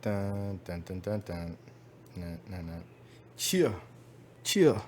Dun, dun, dun, dun, dun, dun. Nah, nah, nah. Cheer, cheer.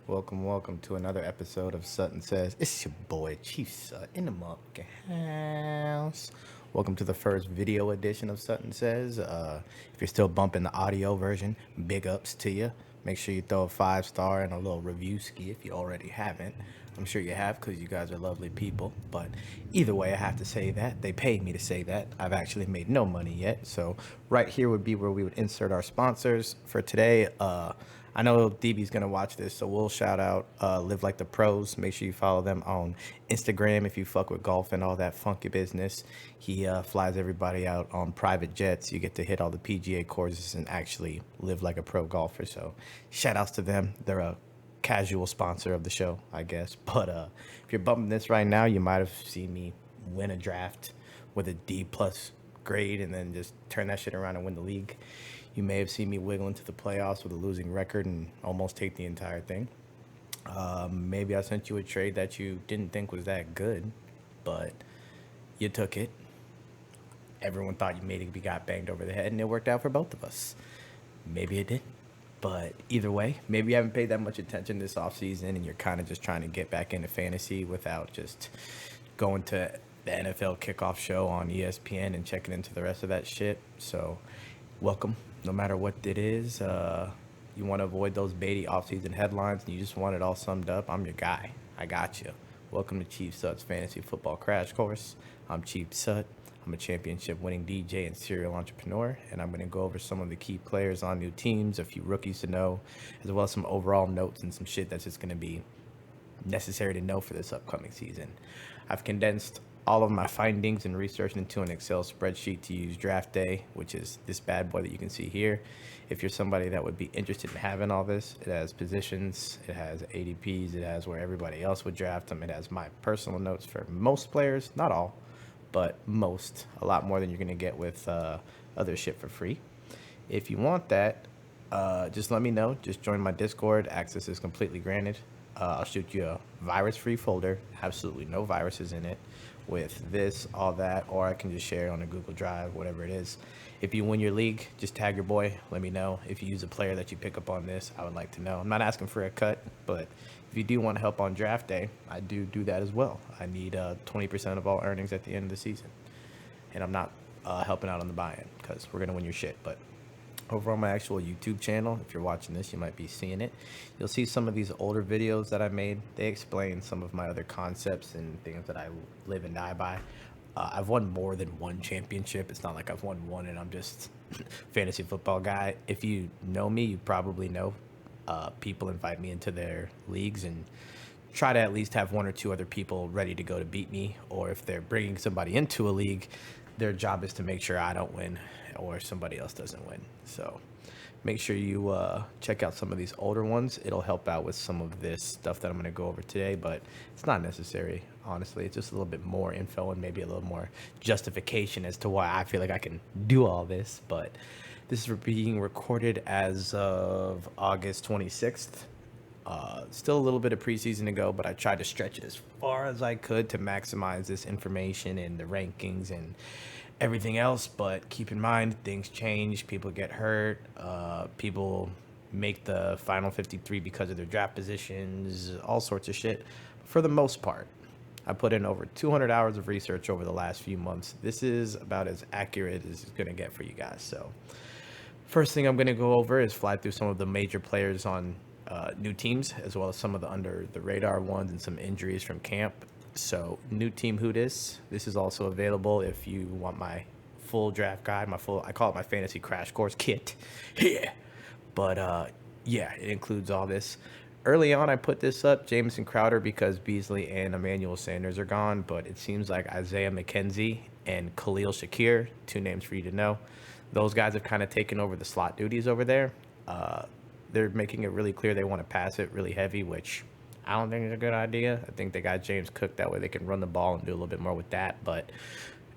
Welcome to another episode of Sutton Says. It's your boy Chief Sutt in the motherfucking house. Welcome to the first video edition of Sutton Says. If you're still bumping the audio version, big ups to you. Make sure you throw a 5-star and a little review ski if you already haven't. I'm sure you have because you guys are lovely people. But either way, I have to say that. They paid me to say that. I've actually made no money yet. So right here would be where we would insert our sponsors for today. I know DB's going to watch this, so we'll shout out Live Like the Pros. Make sure you follow them on Instagram if you fuck with golf and all that funky business. He flies everybody out on private jets. You get to hit all the PGA courses and actually live like a pro golfer. So shout outs to them. They're a casual sponsor of the show, I guess. But if you're bumping this right now, you might have seen me win a draft with a D plus grade and then just turn that shit around and win the league. You may have seen me wiggle into the playoffs with a losing record and almost take the entire thing. Maybe I sent you a trade that you didn't think was that good, but you took it. Everyone thought you maybe got banged over the head, and it worked out for both of us. Maybe it didn't. But either way, maybe you haven't paid that much attention this offseason, and you're kind of just trying to get back into fantasy without just going to the NFL kickoff show on ESPN and checking into the rest of that shit. So welcome. No matter what it is, you want to avoid those baity offseason headlines and you just want it all summed up, I'm your guy. I got you. Welcome to Chief Sutt's Fantasy Football Crash Course. I'm Chief Sutt. I'm a championship winning DJ and serial entrepreneur, and I'm going to go over some of the key players on new teams, a few rookies to know, as well as some overall notes and some shit that's just going to be necessary to know for this upcoming season. I've condensed all of my findings and research into an Excel spreadsheet to use draft day, which is this bad boy that you can see here. If you're somebody that would be interested in having all this, it has positions, it has ADPs, it has where everybody else would draft them, it has my personal notes for most players, not all, but most, a lot more than you're going to get with other shit for free. If you want that, just let me know. Just join my Discord. Access is completely granted. I'll shoot you a virus-free folder, absolutely no viruses in it, with this, all that, or I can just share it on a Google Drive, whatever it is. If you win your league, just tag your boy, let me know. If you use a player that you pick up on this, I would like to know. I'm not asking for a cut, but if you do want help on draft day, I do that as well. I need 20% of all earnings at the end of the season. And I'm not helping out on the buy-in because we're going to win your shit, but over on my actual YouTube channel, if you're watching this, you might be seeing it. You'll see some of these older videos that I made. They explain some of my other concepts and things that I live and die by. I've won more than one championship. It's not like I've won one and I'm just fantasy football guy. If you know me, you probably know people invite me into their leagues and try to at least have one or two other people ready to go to beat me. Or if they're bringing somebody into a league, their job is to make sure I don't win or somebody else doesn't win. So make sure you check out some of these older ones. It'll help out with some of this stuff that I'm going to go over today, but it's not necessary, honestly. It's just a little bit more info and maybe a little more justification as to why I feel like I can do all this. But this is being recorded as of August 26th. Still a little bit of preseason to go, but I tried to stretch it as far as I could to maximize this information and the rankings and everything else. But keep in mind, things change, people get hurt, people make the final 53 because of their draft positions, all sorts of shit. For the most part, I put in over 200 hours of research over the last few months. This is about as accurate as it's going to get for you guys. So first thing I'm going to go over is fly through some of the major players on new teams, as well as some of the under the radar ones and some injuries from camp. So new team who this is also available if you want my full draft guide, I call it my fantasy crash course kit. Yeah. But yeah, it includes all this. Early on, I put this up, Jamison Crowder, because Beasley and Emmanuel Sanders are gone, but it seems like Isaiah McKenzie and Khalil Shakir, two names for you to know, those guys have kind of taken over the slot duties over there. They're making it really clear they want to pass it really heavy, which I don't think is a good idea. I think they got James Cook. That way they can run the ball and do a little bit more with that. But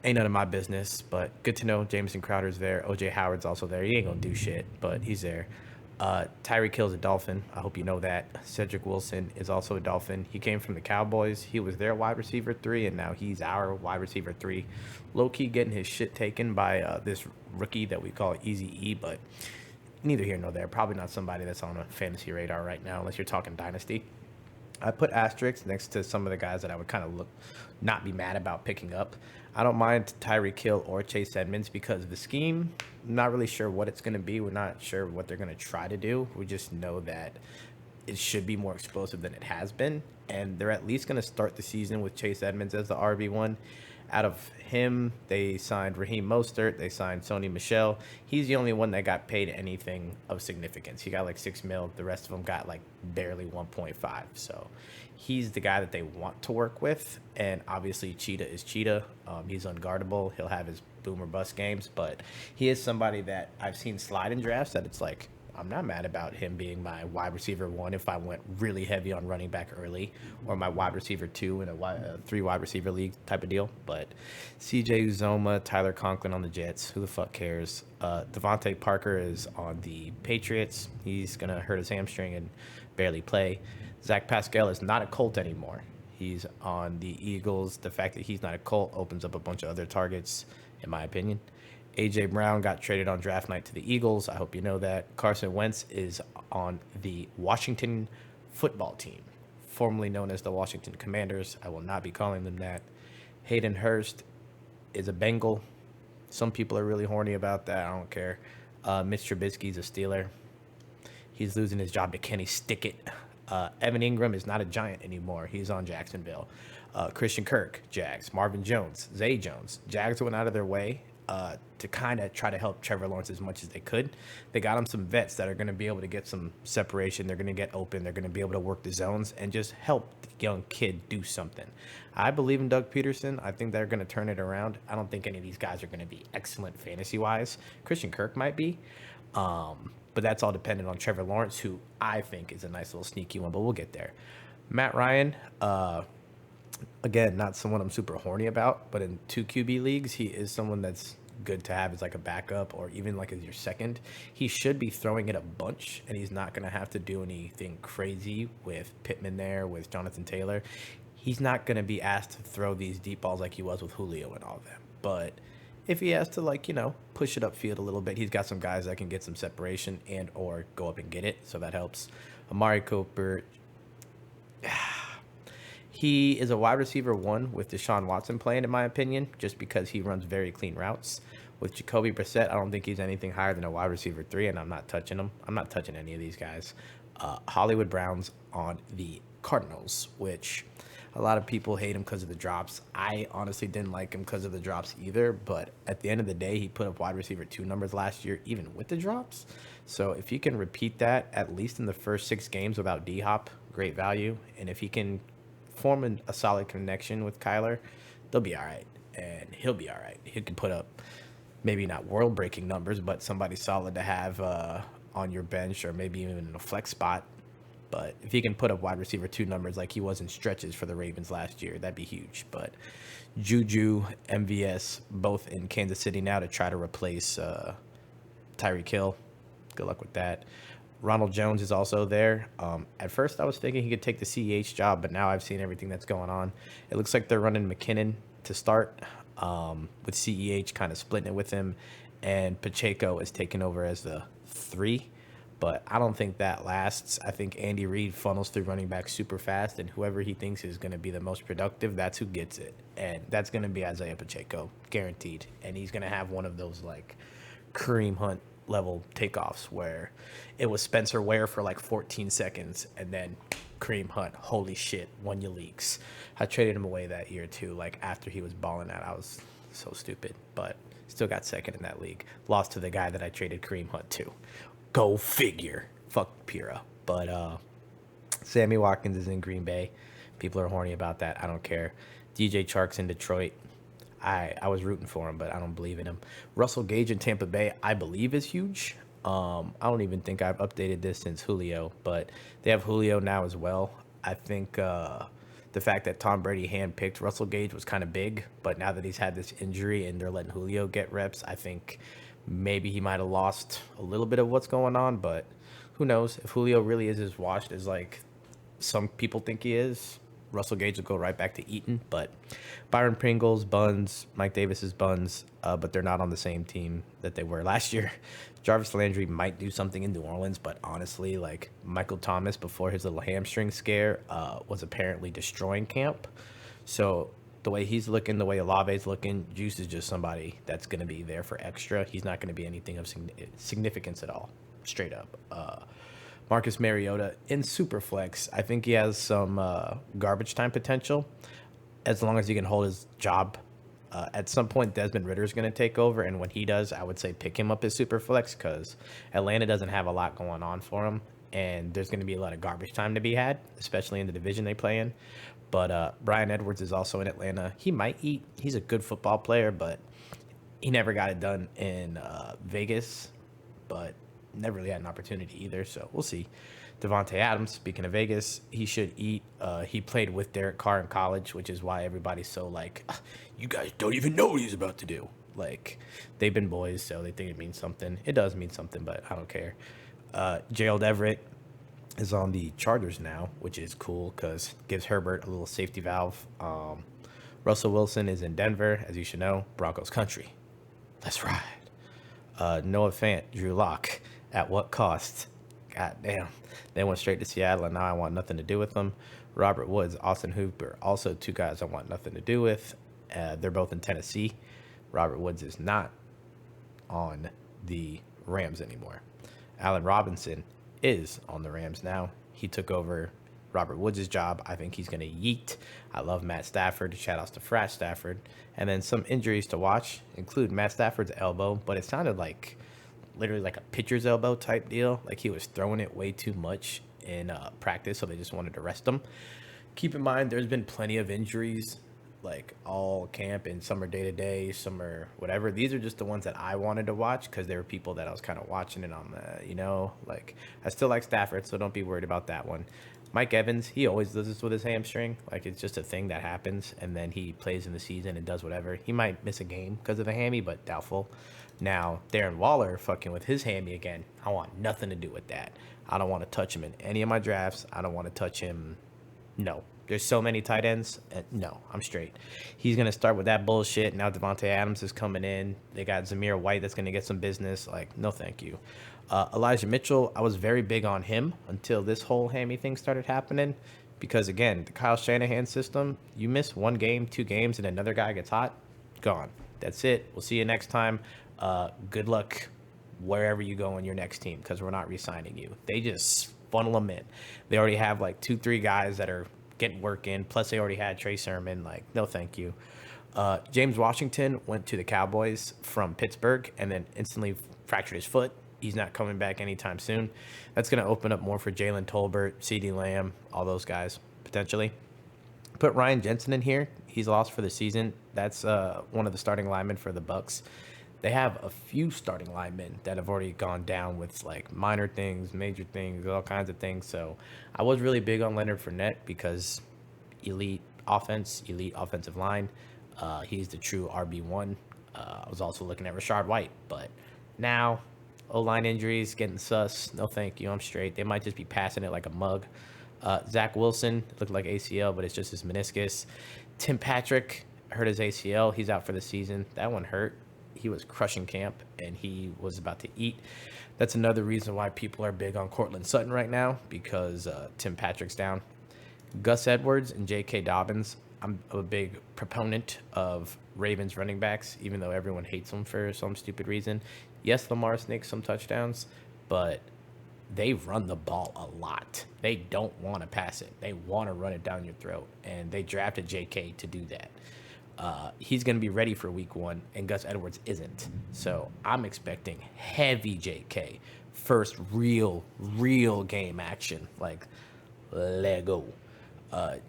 ain't none of my business. But good to know Jamison Crowder's there. O.J. Howard's also there. He ain't going to do shit, but he's there. Tyreek Hill's a Dolphin. I hope you know that. Cedric Wilson is also a Dolphin. He came from the Cowboys. He was their wide receiver 3, and now he's our wide receiver 3. Low-key getting his shit taken by this rookie that we call Easy E, but neither here nor there. Probably not somebody that's on a fantasy radar right now unless you're talking Dynasty. I put asterisks next to some of the guys that I would kind of not be mad about picking up. I don't mind Tyreek Hill or Chase Edmonds because of the scheme. I'm not really sure what it's going to be. We're not sure what they're going to try to do. We just know that it should be more explosive than it has been. And they're at least going to start the season with Chase Edmonds as the RB1. Out of him, they signed Raheem Mostert. They signed Sony Michel. He's the only one that got paid anything of significance. He got like $6 million. The rest of them got like barely 1.5. So he's the guy that they want to work with. And obviously, Cheetah is Cheetah. He's unguardable. He'll have his boom or bust games. But he is somebody that I've seen slide in drafts that it's like, I'm not mad about him being my wide receiver 1 if I went really heavy on running back early, or my wide receiver 2 in a 3 wide receiver league type of deal. But CJ Uzoma, Tyler Conklin on the Jets, who the fuck cares? Devontae Parker is on the Patriots. He's going to hurt his hamstring and barely play. Zach Pascal is not a Colt anymore. He's on the Eagles. The fact that he's not a Colt opens up a bunch of other targets, in my opinion. A.J. Brown got traded on draft night to the Eagles. I hope you know that. Carson Wentz is on the Washington football team, formerly known as the Washington Commanders. I will not be calling them that. Hayden Hurst is a Bengal. Some people are really horny about that. I don't care. Mitch Trubisky's a Steeler. He's losing his job to Kenny Stickett. Evan Ingram is not a Giant anymore. He's on Jacksonville. Christian Kirk, Jags. Marvin Jones, Zay Jones. Jags went out of their way to kind of try to help Trevor Lawrence as much as they could. They got him some vets that are going to be able to get some separation. They're going to get open. They're going to be able to work the zones and just help the young kid do something. I believe in Doug Peterson. I think they're going to turn it around. I don't think any of these guys are going to be excellent fantasy-wise. Christian Kirk might be. But that's all dependent on Trevor Lawrence, who I think is a nice little sneaky one, but we'll get there. Matt Ryan, again, not someone I'm super horny about, but in 2 QB leagues, he is someone that's good to have as like a backup or even like as your second. He should be throwing it a bunch, and he's not going to have to do anything crazy with Pittman there, with Jonathan Taylor. He's not going to be asked to throw these deep balls like he was with Julio and all of them. But if he has to, like, push it upfield a little bit, he's got some guys that can get some separation and or go up and get it, so that helps. Amari Cooper, he is a wide receiver 1 with Deshaun Watson playing, in my opinion, just because he runs very clean routes. With Jacoby Brissett, I don't think he's anything higher than a wide receiver 3, and I'm not touching him. I'm not touching any of these guys. Hollywood Brown's on the Cardinals, which a lot of people hate him because of the drops. I honestly didn't like him because of the drops either, but at the end of the day, he put up wide receiver 2 numbers last year, even with the drops. So if he can repeat that, at least in the first 6 games without D-Hop, great value. And if he can form a solid connection with Kyler, they'll be all right, and he'll be all right. He can put up maybe not world-breaking numbers, but somebody solid to have on your bench or maybe even in a flex spot. But if he can put up wide receiver 2 numbers like he was in stretches for the Ravens last year, that'd be huge. But Juju, MVS, both in Kansas City now to try to replace Tyreek Hill. Good luck with that. Ronald Jones is also there. At first, I was thinking he could take the CEH job, but now I've seen everything that's going on. It looks like they're running McKinnon to start, with CEH kind of splitting it with him, and Pacheco is taking over as the 3. But I don't think that lasts. I think Andy Reid funnels through running back super fast, and whoever he thinks is going to be the most productive, that's who gets it. And that's going to be Isaiah Pacheco, guaranteed. And he's going to have one of those, like, Kareem Hunt level takeoffs where it was Spencer Ware for like 14 seconds and then Kareem Hunt, holy shit, won your leagues. I traded him away that year too, like after he was balling out. I was so stupid, but still got second in that league. Lost to the guy that I traded Kareem Hunt to. Go figure. Fuck Pira. But Sammy Watkins is in Green Bay. People are horny about that. I don't care. DJ Chark's in Detroit. I was rooting for him, but I don't believe in him. Russell Gage in Tampa Bay, I believe, is huge. I don't even think I've updated this since Julio, but they have Julio now as well. I think the fact that Tom Brady handpicked Russell Gage was kind of big, but now that he's had this injury and they're letting Julio get reps, I think maybe he might have lost a little bit of what's going on, but who knows if Julio really is as washed as like some people think he is. Russell Gage will go right back to Eaton, but Byron Pringle's buns, Mike Davis's buns, but they're not on the same team that they were last year. Jarvis Landry might do something in New Orleans, but honestly, like Michael Thomas before his little hamstring scare was apparently destroying camp. So the way he's looking, the way Olave's looking, Juice is just somebody that's going to be there for extra. He's not going to be anything of significance at all, straight up. Marcus Mariota in Superflex, I think he has some garbage time potential as long as he can hold his job. At some point, Desmond Ridder is going to take over, and when he does, I would say pick him up as Superflex because Atlanta doesn't have a lot going on for him, and there's going to be a lot of garbage time to be had, especially in the division they play in. But Bryan Edwards is also in Atlanta. He might eat. He's a good football player, but he never got it done in Vegas, but never really had an opportunity either, so we'll see. Devante Adams, speaking of Vegas, he should eat. He played with Derek Carr in college, which is why everybody's so like, you guys don't even know what he's about to do. Like, they've been boys, so they think it means something. It does mean something, but I don't care. Gerald Everett is on the Chargers now, which is cool because it gives Herbert a little safety valve. Russell Wilson is in Denver, as you should know, Broncos country. Let's ride. Noah Fant, Drew Lock. At what cost? God damn. They went straight to Seattle, and now I want nothing to do with them. Robert Woods, Austin Hooper, also two guys I want nothing to do with. They're both in Tennessee. Robert Woods is not on the Rams anymore. Allen Robinson is on the Rams now. He took over Robert Woods' job. I think he's going to yeet. I love Matt Stafford. Shout outs to Frat Stafford. And then some injuries to watch include Matt Stafford's elbow, but it sounded like literally like a pitcher's elbow type deal. Like he was throwing it way too much in practice, so they just wanted to rest him. Keep in mind, there's been plenty of injuries, like all camp, and some are day-to-day, some are whatever. These are just the ones that I wanted to watch because there were people that I was kind of watching it on the, like I still like Stafford, so don't be worried about that one. Mike Evans, he always does this with his hamstring. Like, it's just a thing that happens, and then he plays in the season and does whatever. He might miss a game because of the hammy, but doubtful. Now, Darren Waller fucking with his hammy again. I want nothing to do with that. I don't want to touch him in any of my drafts. I don't want to touch him. No. There's so many tight ends. No, I'm straight. He's going to start with that bullshit. Now Devante Adams is coming in. They got Zamir White that's going to get some business. Like, no thank you. Elijah Mitchell, I was very big on him until this whole hammy thing started happening. Because, again, the Kyle Shanahan system, you miss one game, 2 games, and another guy gets hot, gone. That's it. We'll see you next time. Good luck wherever you go in your next team because we're not re-signing you. They just funnel them in. They already have like 2-3 guys that are getting work in. Plus, they already had Trey Sermon. Like, no thank you. James Washington went to the Cowboys from Pittsburgh and then instantly fractured his foot. He's not coming back anytime soon. That's going to open up more for Jalen Tolbert, CeeDee Lamb, all those guys, potentially. Put Ryan Jensen in here. He's lost for the season. That's one of the starting linemen for the Bucs. They have a few starting linemen that have already gone down with like minor things, major things, all kinds of things. So I was really big on Leonard Fournette because elite offense, elite offensive line. He's the true RB1. I was also looking at Rashard White, but now O-line injuries, getting sus. No thank you, I'm straight. They might just be passing it like a mug. Zach Wilson looked like ACL, but it's just his meniscus. Tim Patrick hurt his ACL. He's out for the season. That one hurt. He was crushing camp, and he was about to eat. That's another reason why people are big on Cortland Sutton right now, because Tim Patrick's down. Gus Edwards and J.K. Dobbins, I'm a big proponent of Ravens running backs, even though everyone hates them for some stupid reason. Yes, Lamar sneaks some touchdowns, but they run the ball a lot. They don't want to pass it. They want to run it down your throat, and they drafted J.K. to do that. He's going to be ready for week 1, and Gus Edwards isn't. So I'm expecting heavy J.K. First real game action. Like, let go.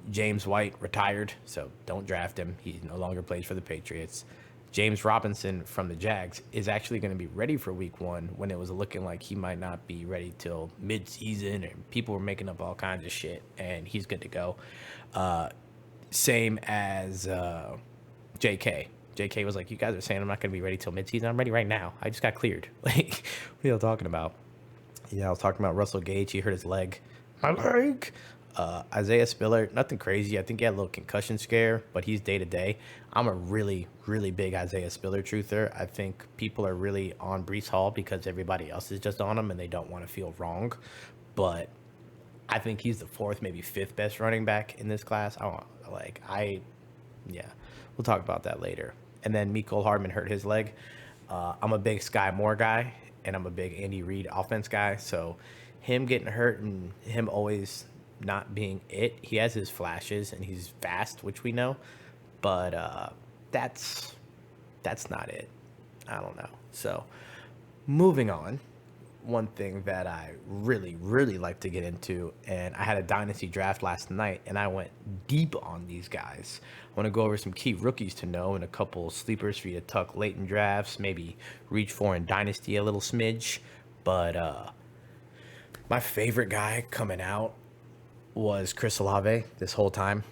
James White retired, so don't draft him. He no longer plays for the Patriots. James Robinson from the Jags is actually going to be ready for week 1 when it was looking like he might not be ready till mid-season, and people were making up all kinds of shit, and he's good to go. Same as JK. JK was like, you guys are saying I'm not going to be ready till midseason. I'm ready right now. I just got cleared. Like, what are you talking about? Yeah, I was talking about Russell Gage. He hurt his leg. My leg. Isaiah Spiller, nothing crazy. I think he had a little concussion scare, but he's day to day. I'm a really, really big Isaiah Spiller truther. I think people are really on Breece Hall because everybody else is just on him and they don't want to feel wrong. But I think he's the fourth, maybe fifth best running back in this class. Yeah, we'll talk about that later. And then Mecole Hardman hurt his leg. I'm a big Skye Moore guy, and I'm a big Andy Reid offense guy. So him getting hurt and him always not being it, he has his flashes and he's fast, which we know, but that's not it. I don't know. So moving on. One thing that I really, really like to get into, and I had a dynasty draft last night, and I went deep on these guys. I want to go over some key rookies to know and a couple sleepers for you to tuck late in drafts, maybe reach for in dynasty a little smidge. But my favorite guy coming out was Chris Olave this whole time.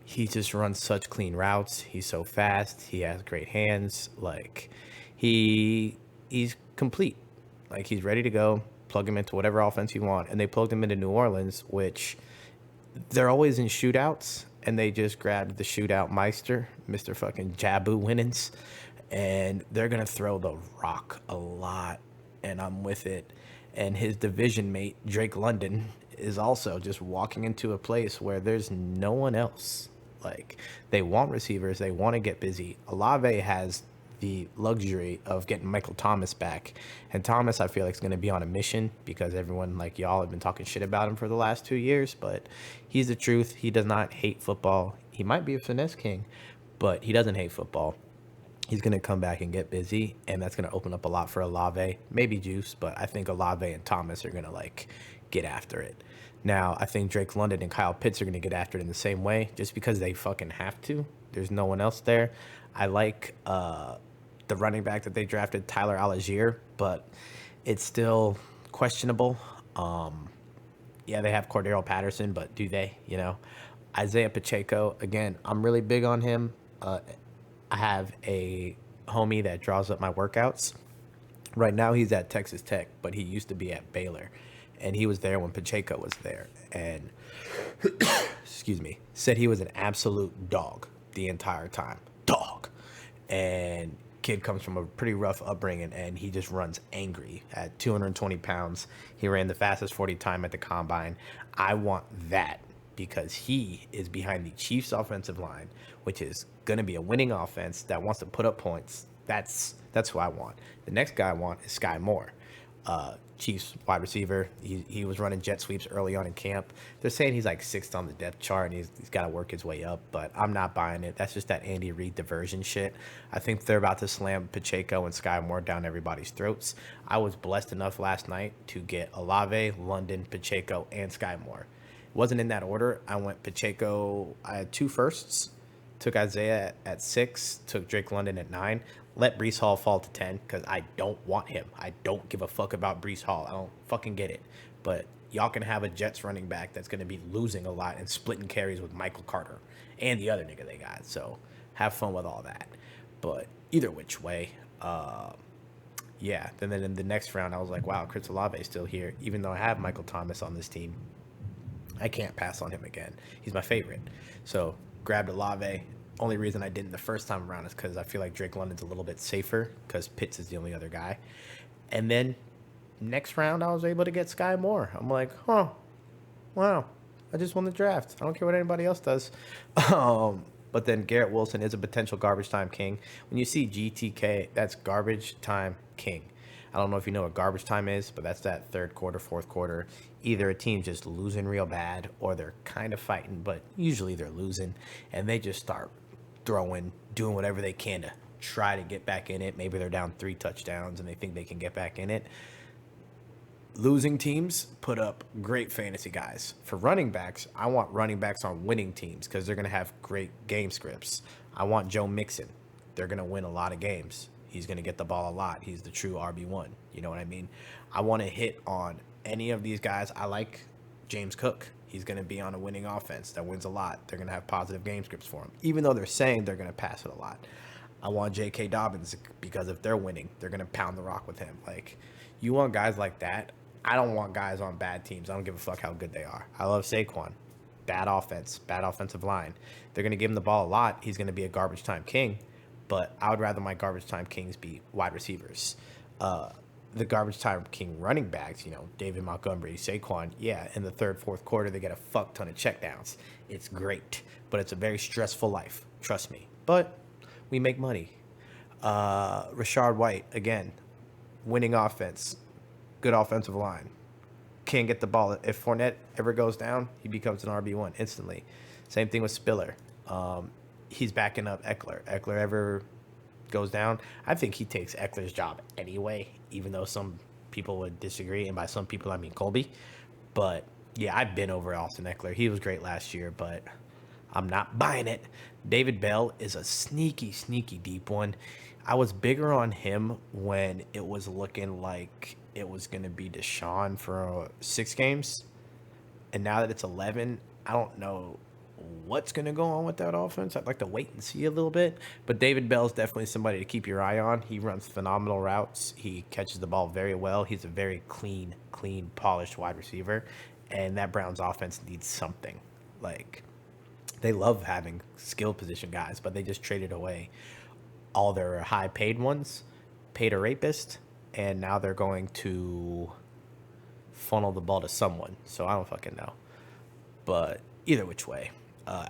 He just runs such clean routes. He's so fast. He has great hands. Like he's complete. Like he's ready to go. Plug him into whatever offense you want. And they plugged him into New Orleans, which they're always in shootouts. And they just grabbed the shootout meister, Mr. fucking Jabu Winnings. And they're going to throw the rock a lot. And I'm with it. And his division mate, Drake London, is also just walking into a place where there's no one else. Like, they want receivers. They want to get busy. Olave has the luxury of getting Michael Thomas back. And Thomas, I feel like, is going to be on a mission because everyone like y'all have been talking shit about him for the last 2 years. But he's the truth. He does not hate football. He might be a finesse king, but he doesn't hate football. He's going to come back and get busy, and that's going to open up a lot for Olave. Maybe Juice, but I think Olave and Thomas are going to, like, get after it. Now, I think Drake London and Kyle Pitts are going to get after it in the same way just because they fucking have to. There's no one else there. I like the running back that they drafted, Tyler Algier, but it's still questionable. Yeah, they have Cordero Patterson, but do they, you know? Isaiah Pacheco, again, I'm really big on him. I have a homie that draws up my workouts. Right now he's at Texas Tech, but he used to be at Baylor. And he was there when Pacheco was there. And, excuse me, said he was an absolute dog the entire time. Dog. And kid comes from a pretty rough upbringing, and he just runs angry. At 220 pounds, he ran the fastest 40 time at the combine. I want that because he is behind the Chiefs offensive line, which is going to be a winning offense that wants to put up points. That's who I want. The next guy I want is Skye Moore, Chiefs wide receiver. He was running jet sweeps early on in camp. They're saying he's like sixth on the depth chart and he's got to work his way up, but I'm not buying it. That's just that Andy Reid diversion shit. I think they're about to slam Pacheco and Skye Moore down everybody's throats. I was blessed enough last night to get Olave, London, Pacheco, and Skye Moore. It wasn't in that order. I went Pacheco. I had 2 firsts. Took Isaiah at 6. Took Drake London at 9. Let Breece Hall fall to 10 because I don't want him. I don't give a fuck about Breece Hall. I don't fucking get it. But y'all can have a Jets running back that's going to be losing a lot and splitting carries with Michael Carter and the other nigga they got. So have fun with all that. But either which way, yeah. Then in the next round, I was like, wow, Chris Olave is still here. Even though I have Michael Thomas on this team, I can't pass on him again. He's my favorite. So grabbed Olave. Only reason I didn't the first time around is because I feel like Drake London's a little bit safer because Pitts is the only other guy. And then next round, I was able to get Skye Moore. I'm like, huh, wow, I just won the draft. I don't care what anybody else does. But then Garrett Wilson is a potential garbage time king. When you see GTK, that's garbage time king. I don't know if you know what garbage time is, but that's that third quarter, fourth quarter. Either a team just losing real bad or they're kind of fighting, but usually they're losing. And they just start throwing, doing whatever they can to try to get back in it. Maybe they're down 3 touchdowns and they think they can get back in it. Losing teams put up great fantasy guys. For running backs, I want running backs on winning teams because they're going to have great game scripts. I want Joe Mixon. They're going to win a lot of games. He's going to get the ball a lot. He's the true RB1. You know what I mean? I want to hit on any of these guys. I like James Cook. He's going to be on a winning offense that wins a lot. They're going to have positive game scripts for him. Even though they're saying they're going to pass it a lot. I want J.K. Dobbins because if they're winning, they're going to pound the rock with him. Like, you want guys like that. I don't want guys on bad teams. I don't give a fuck how good they are. I love Saquon. Bad offense, bad offensive line. They're going to give him the ball a lot. He's going to be a garbage time king. But I would rather my garbage time kings be wide receivers. The garbage time king running backs, David Montgomery, Saquon, yeah, in the third, fourth quarter, they get a fuck ton of checkdowns. It's great, but it's a very stressful life. Trust me. But we make money. Rashard White, again, winning offense, good offensive line. Can't get the ball. If Fournette ever goes down, he becomes an RB1 instantly. Same thing with Spiller. He's backing up Eckler. Eckler ever goes down, I think he takes Eckler's job anyway, even though some people would disagree. And by some people, I mean Colby. But yeah, I've been over Austin Eckler. He was great last year, but I'm not buying it. David Bell is a sneaky deep one. I was bigger on him when it was looking like it was going to be Deshaun for 6 games. And now that it's 11, I don't know what's going to go on with that offense. I'd like to wait and see a little bit. But David Bell is definitely somebody to keep your eye on. He runs phenomenal routes. He catches the ball very well. He's a very clean, polished wide receiver. And that Browns offense needs something. Like, they love having skill position guys, but they just traded away all their high-paid ones, paid a rapist, and now they're going to funnel the ball to someone. So I don't fucking know. But either which way.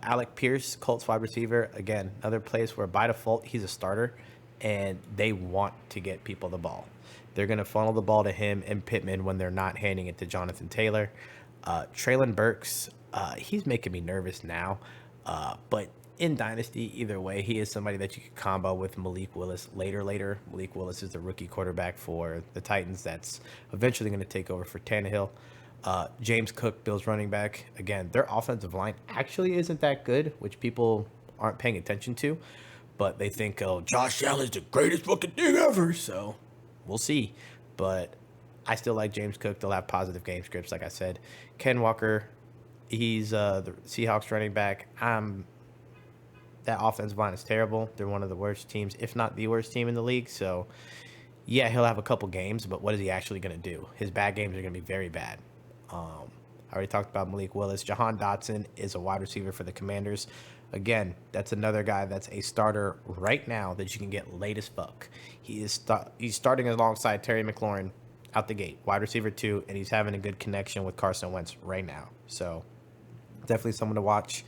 Alec Pierce, Colts wide receiver, again, another place where by default he's a starter, and they want to get people the ball. They're going to funnel the ball to him and Pittman when they're not handing it to Jonathan Taylor. Traylon Burks, he's making me nervous now, but in Dynasty, either way, he is somebody that you can combo with Malik Willis later. Malik Willis is the rookie quarterback for the Titans that's eventually going to take over for Tannehill. James Cook, Bills running back. Again, their offensive line actually isn't that good, which people aren't paying attention to. But they think, oh, Josh Allen's the greatest fucking thing ever. So we'll see. But I still like James Cook. They'll have positive game scripts, like I said. Ken Walker, he's the Seahawks running back. That offensive line is terrible. They're one of the worst teams, if not the worst team in the league. So, yeah, he'll have a couple games, but what is he actually going to do? His bad games are going to be very bad. I already talked about Malik Willis. Jahan Dotson is a wide receiver for the Commanders. Again, that's another guy that's a starter right now that you can get late as fuck. He's starting alongside Terry McLaurin out the gate, wide receiver 2, and he's having a good connection with Carson Wentz right now. So, definitely someone to watch.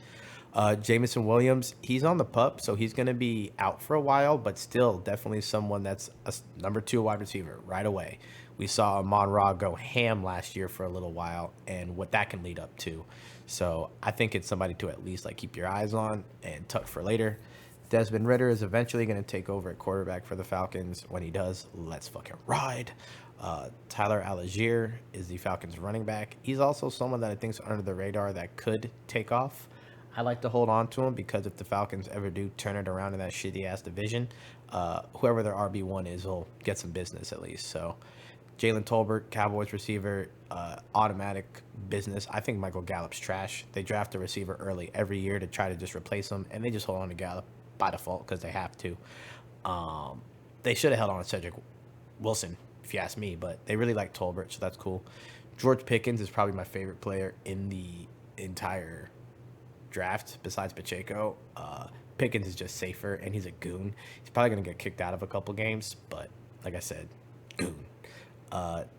Jamison Williams, he's on the pup, so he's going to be out for a while, but still definitely someone that's a number 2 wide receiver right away. We saw Amon-Ra go ham last year for a little while and what that can lead up to. So I think it's somebody to at least keep your eyes on and tuck for later. Desmond Ridder is eventually going to take over at quarterback for the Falcons. When he does, let's fucking ride. Tyler Algier is the Falcons running back. He's also someone that I think is under the radar that could take off. I like to hold on to him because if the Falcons ever do turn it around in that shitty-ass division, whoever their RB1 is will get some business at least. So Jalen Tolbert, Cowboys receiver, automatic business. I think Michael Gallup's trash. They draft a receiver early every year to try to just replace him, and they just hold on to Gallup by default because they have to. They should have held on to Cedric Wilson, if you ask me, but they really like Tolbert, so that's cool. George Pickens is probably my favorite player in the entire draft besides Pacheco. Pickens is just safer, and he's a goon. He's probably going to get kicked out of a couple games, but like I said, goon.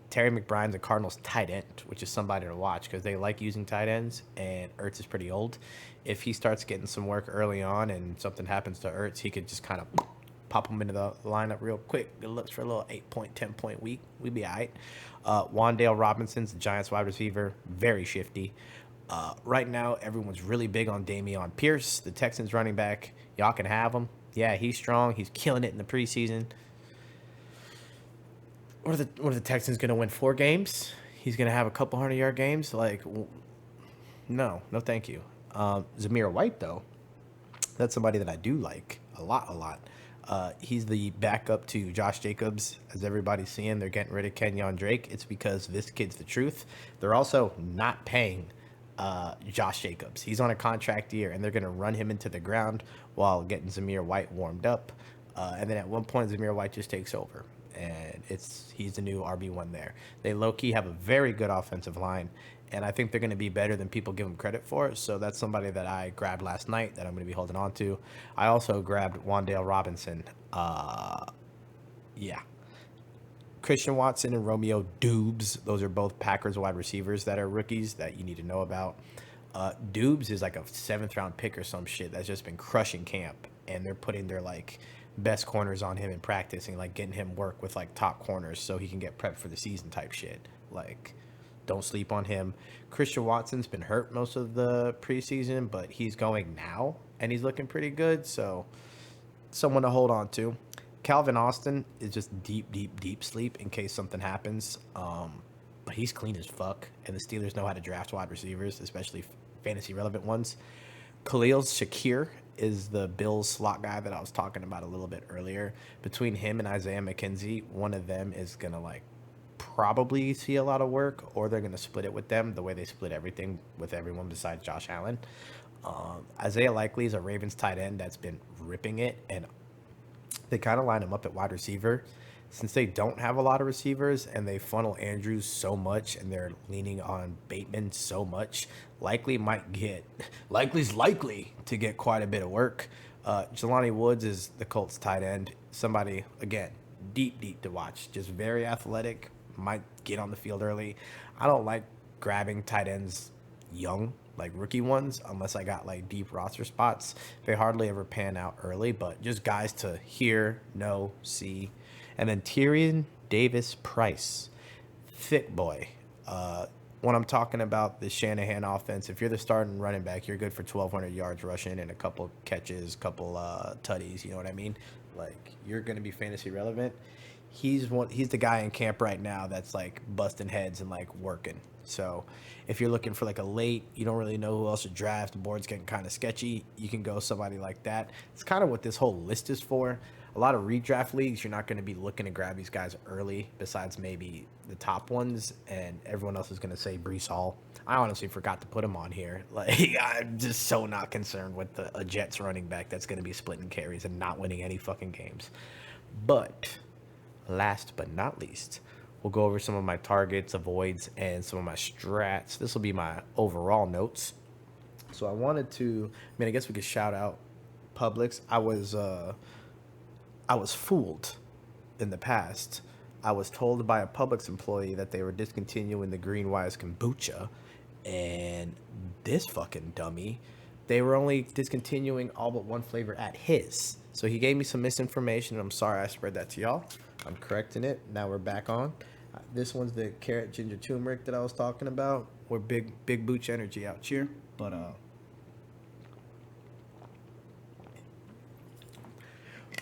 Terry McBride's a Cardinals tight end, which is somebody to watch because they like using tight ends, and Ertz is pretty old. If he starts getting some work early on and something happens to Ertz, he could just kind of pop him into the lineup real quick. Good looks for a little 8-point, 10-point week. We'd be all right. Wandale Robinson's the Giants wide receiver, very shifty. Right now, everyone's really big on Dameon Pierce, the Texans running back. Y'all can have him. Yeah, he's strong. He's killing it in the preseason. What are the Texans going to win 4 games? He's going to have a couple 100-yard games? No, thank you. Zamir White, though, that's somebody that I do like a lot. He's the backup to Josh Jacobs. As everybody's seeing, they're getting rid of Kenyon Drake. It's because this kid's the truth. They're also not paying Josh Jacobs. He's on a contract year, and they're going to run him into the ground while getting Zamir White warmed up. And then at one point, Zamir White just takes over, and he's the new RB1 there. They low-key have a very good offensive line, and I think they're going to be better than people give them credit for. So that's somebody that I grabbed last night that I'm going to be holding on to. I also grabbed Wandale Robinson. Yeah. Christian Watson and Romeo Dubes. Those are both Packers wide receivers that are rookies that you need to know about. Dubes is like a 7th-round pick or some shit that's just been crushing camp, and they're putting their like best corners on him in practice and like getting him work with like top corners so he can get prepped for the season type shit. Like, don't sleep on him. Christian Watson's been hurt most of the preseason, but he's going now and he's looking pretty good, so someone to hold on to. Calvin Austin is just deep sleep in case something happens. But he's clean as fuck, and the Steelers know how to draft wide receivers, especially fantasy relevant ones. Khalil Shakir is the Bills slot guy that I was talking about a little bit earlier. Between him and Isaiah McKenzie, one of them is going to like probably see a lot of work, or they're going to split it with them the way they split everything with everyone besides Josh Allen. Isaiah Likely is a Ravens tight end that's been ripping it, and they kind of line him up at wide receiver. Since they don't have a lot of receivers and they funnel Andrews so much and they're leaning on Bateman so much, Likely's likely to get quite a bit of work. Jelani Woods is the Colts tight end. Somebody, again, deep to watch. Just very athletic, might get on the field early. I don't like grabbing tight ends young, like rookie ones, unless I got like deep roster spots. They hardly ever pan out early, but just guys to hear, know, see. And then Tyrion Davis-Price, thick boy. When I'm talking about the Shanahan offense, if you're the starting running back, you're good for 1,200 yards rushing and a couple catches, couple tutties, you know what I mean? Like, you're going to be fantasy relevant. He's the guy in camp right now that's like busting heads and like working. So if you're looking for like a late, you don't really know who else to draft, the board's getting kind of sketchy, you can go somebody like that. It's kind of what this whole list is for. A lot of redraft leagues, you're not going to be looking to grab these guys early, besides maybe the top ones, and everyone else is going to say Breece Hall. I honestly forgot to put him on here. Like, I'm just so not concerned with a Jets running back that's going to be splitting carries and not winning any fucking games. But last but not least, we'll go over some of my targets, avoids, and some of my strats. This will be my overall notes. So I guess we could shout out Publix. I was fooled in the past. I was told by a Publix employee that they were discontinuing the Green Wise kombucha, and this fucking dummy, they were only discontinuing all but one flavor at his. So he gave me some misinformation, and I'm sorry I spread that to y'all. I'm correcting it. Now we're back on. This one's the carrot ginger turmeric that I was talking about. We're big booch energy out here. But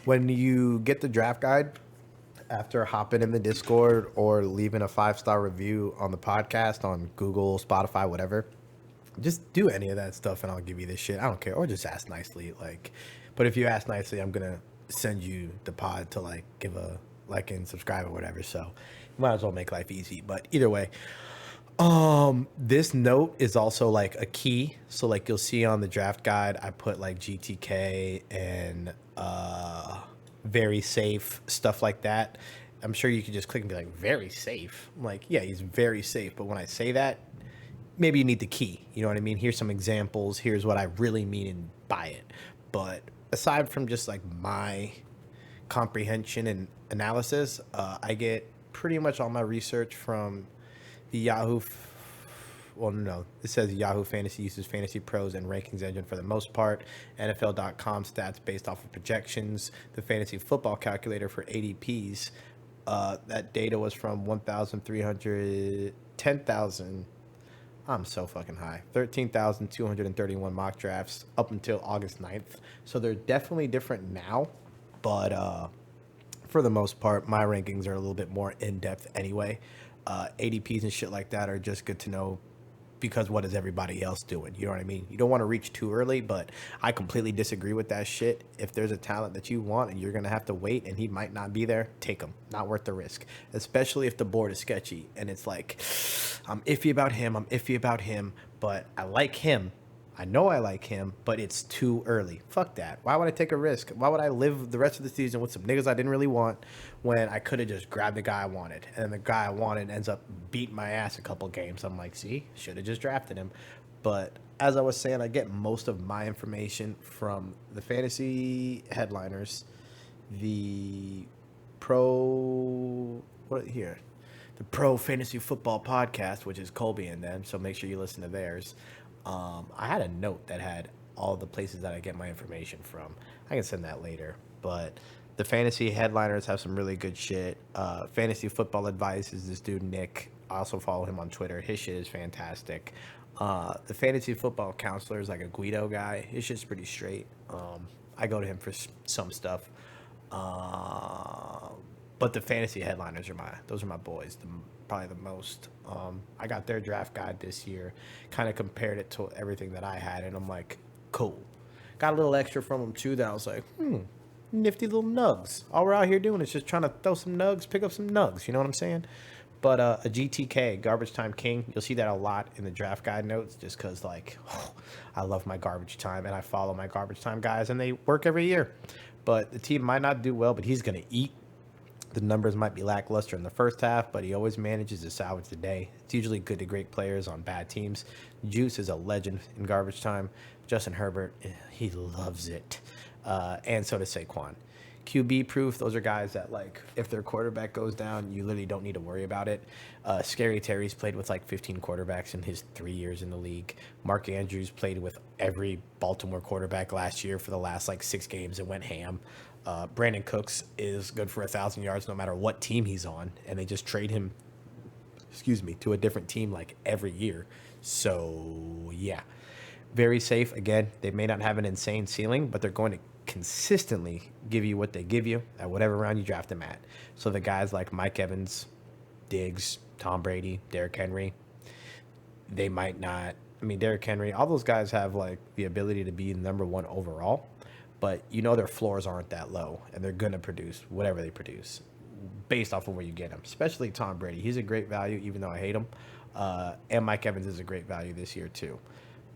when you get the draft guide, after hopping in the Discord or leaving a 5-star review on the podcast on Google, Spotify, whatever, just do any of that stuff and I'll give you this shit. I don't care. Or just ask nicely. But if you ask nicely, I'm going to send you the pod to like give a like and subscribe or whatever. So you might as well make life easy. But either way, this note is also like a key. So like you'll see on the draft guide, I put like GTK and very safe, stuff like that. I'm sure you could just click and be like, very safe. I'm like, yeah, he's very safe. But when I say that, maybe you need the key. You know what I mean? Here's some examples. Here's what I really mean by it. But aside from just like my comprehension and analysis, I get pretty much all my research from the Yahoo. It says Yahoo Fantasy uses Fantasy Pros and Rankings Engine for the most part. NFL.com stats based off of projections. The Fantasy Football Calculator for ADPs. That data was from 10,000. I'm so fucking high. 13,231 mock drafts up until August 9th. So they're definitely different now. But for the most part, my rankings are a little bit more in-depth anyway. ADPs and shit like that are just good to know because what is everybody else doing? You know what I mean? You don't want to reach too early, but I completely disagree with that shit. If there's a talent that you want and you're going to have to wait and he might not be there, take him. Not worth the risk, especially if the board is sketchy and it's like, I'm iffy about him, but I like him. I know I like him, but it's too early. Fuck that. Why would I take a risk? Why would I live the rest of the season with some niggas I didn't really want when I could have just grabbed the guy I wanted? And the guy I wanted ends up beating my ass a couple games. I'm like, see, should have just drafted him. But as I was saying, I get most of my information from the fantasy headliners, the the Pro Fantasy Football Podcast, which is Colby and them. So make sure you listen to theirs. I had a note that had all the places that I get my information from. I can send that later. But the fantasy headliners have some really good shit. Fantasy Football Advice is this dude, Nick. I also follow him on Twitter. His shit is fantastic. The Fantasy Football Counselor is like a Guido guy. His shit's pretty straight. I go to him for some stuff. But the fantasy headliners are my boys. Probably the most. I got their draft guide this year, kind of compared it to everything that I had, and I'm like, cool. Got a little extra from them too that I was like, nifty little nugs. All we're out here doing is just trying to throw some nugs, pick up some nugs. You know what I'm saying? But a GTK, Garbage Time King, you'll see that a lot in the draft guide notes just because, like, I love my garbage time and I follow my garbage time guys and they work every year. But the team might not do well, but he's going to eat. The numbers might be lackluster in the first half, but he always manages to salvage the day. It's usually good to great players on bad teams. Juice is a legend in garbage time. Justin Herbert, he loves it. And so does Saquon. QB proof, those are guys that, like, if their quarterback goes down, you literally don't need to worry about it. Scary Terry's played with like 15 quarterbacks in his 3 years in the league. Mark Andrews played with every Baltimore quarterback last year for the last like 6 games and went ham. Brandon Cooks is good for 1,000 yards no matter what team he's on, and they just trade him, to a different team like every year. So yeah, very safe. Again, they may not have an insane ceiling, but they're going to consistently give you what they give you at whatever round you draft them at. So the guys like Mike Evans, Diggs, Tom Brady, Derrick Henry, they might not. I mean, Derrick Henry, all those guys have like the ability to be number one overall, but you know their floors aren't that low, and they're going to produce whatever they produce based off of where you get them, especially Tom Brady. He's a great value, even though I hate him. And Mike Evans is a great value this year too.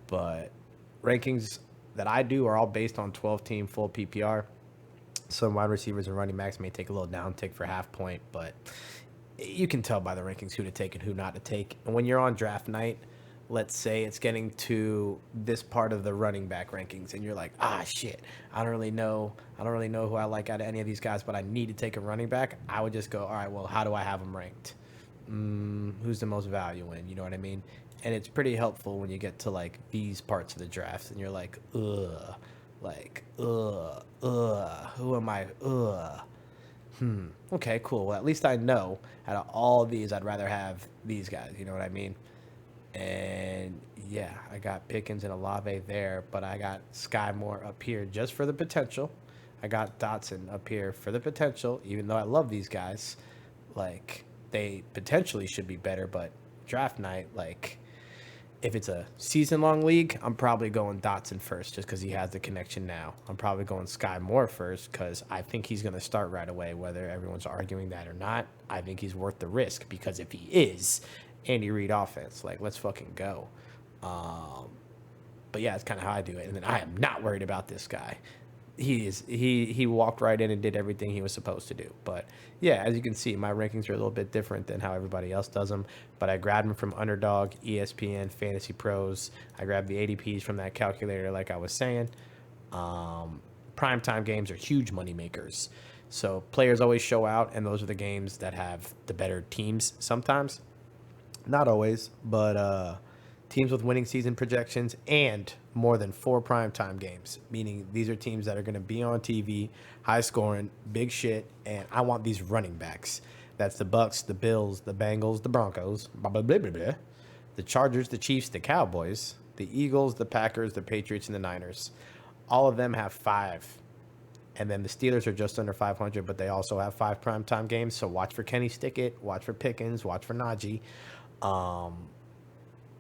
But rankings that I do are all based on 12-team full PPR. Some wide receivers and running backs may take a little downtick for half point, but you can tell by the rankings who to take and who not to take. And when you're on draft night, let's say it's getting to this part of the running back rankings and you're like, shit, I don't really know who I like out of any of these guys, but I need to take a running back. I would just go, all right, well, how do I have them ranked? Who's the most value in, you know what I mean? And it's pretty helpful when you get to like these parts of the draft and you're like, who am I? Okay, cool. Well, at least I know out of all of these, I'd rather have these guys, you know what I mean? And yeah, I got Pickens and Olave there, but I got Skye Moore up here just for the potential. I got Dotson up here for the potential, even though I love these guys. Like, they potentially should be better, but draft night, like, if it's a season-long league, I'm probably going Dotson first just because he has the connection now. I'm probably going Skye Moore first because I think he's going to start right away, whether everyone's arguing that or not. I think he's worth the risk because if he is, Andy Reid offense, like, let's fucking go. But yeah, it's kind of how I do it. And then I am not worried about this guy. He walked right in and did everything he was supposed to do. But yeah, as you can see, my rankings are a little bit different than how everybody else does them. But I grabbed them from Underdog, ESPN, Fantasy Pros. I grabbed the ADPs from that calculator, like I was saying. Primetime games are huge money makers. So players always show out, and those are the games that have the better teams sometimes. Not always, but teams with winning season projections and more than 4 primetime games, meaning these are teams that are going to be on TV, high scoring, big shit, and I want these running backs. That's the Bucks, the Bills, the Bengals, the Broncos, blah, blah, blah, blah, blah. The Chargers, the Chiefs, the Cowboys, the Eagles, the Packers, the Patriots, and the Niners. All of them have 5. And then the Steelers are just under 500, but they also have 5 primetime games, so watch for Kenny Stickett, watch for Pickens, watch for Najee.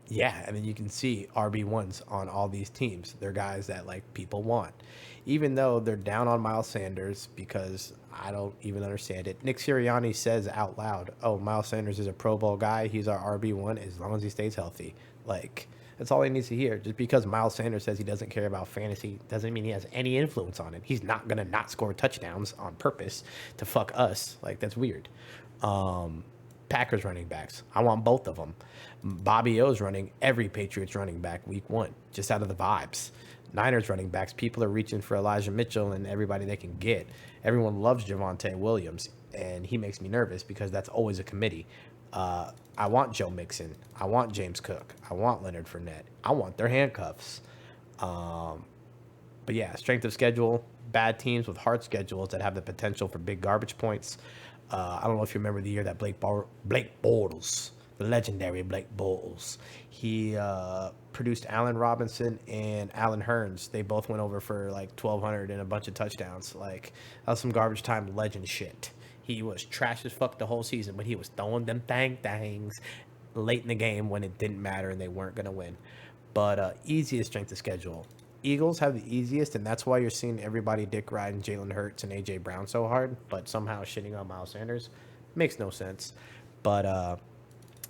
Yeah, and then you can see RB1s on all these teams. They're guys that, like, people want. Even though they're down on Miles Sanders because I don't even understand it. Nick Sirianni says out loud, Miles Sanders is a Pro Bowl guy. He's our RB1 as long as he stays healthy. Like, That's all he needs to hear. Just because Miles Sanders says he doesn't care about fantasy doesn't mean he has any influence on it. He's not going to not score touchdowns on purpose to fuck us. Like, that's weird. Packers running backs. I want both of them. Bobby O's running every Patriots running back week 1, just out of the vibes. Niners running backs, people are reaching for Elijah Mitchell and everybody they can get. Everyone loves Devante Williams, and he makes me nervous because that's always a committee. I want Joe Mixon. I want James Cook. I want Leonard Fournette. I want their handcuffs. But yeah, strength of schedule, bad teams with hard schedules that have the potential for big garbage points. I don't know if you remember the year that Blake Bortles, the legendary Blake Bortles, he produced Allen Robinson and Allen Hurns. They both went over for like 1,200 and a bunch of touchdowns. Like, that was some garbage time legend shit. He was trash as fuck the whole season, but he was throwing them things late in the game when it didn't matter and they weren't going to win. But easiest strength of schedule. Eagles have the easiest, and that's why you're seeing everybody dick riding Jalen Hurts and A.J. Brown so hard, but somehow shitting on Miles Sanders. Makes no sense. But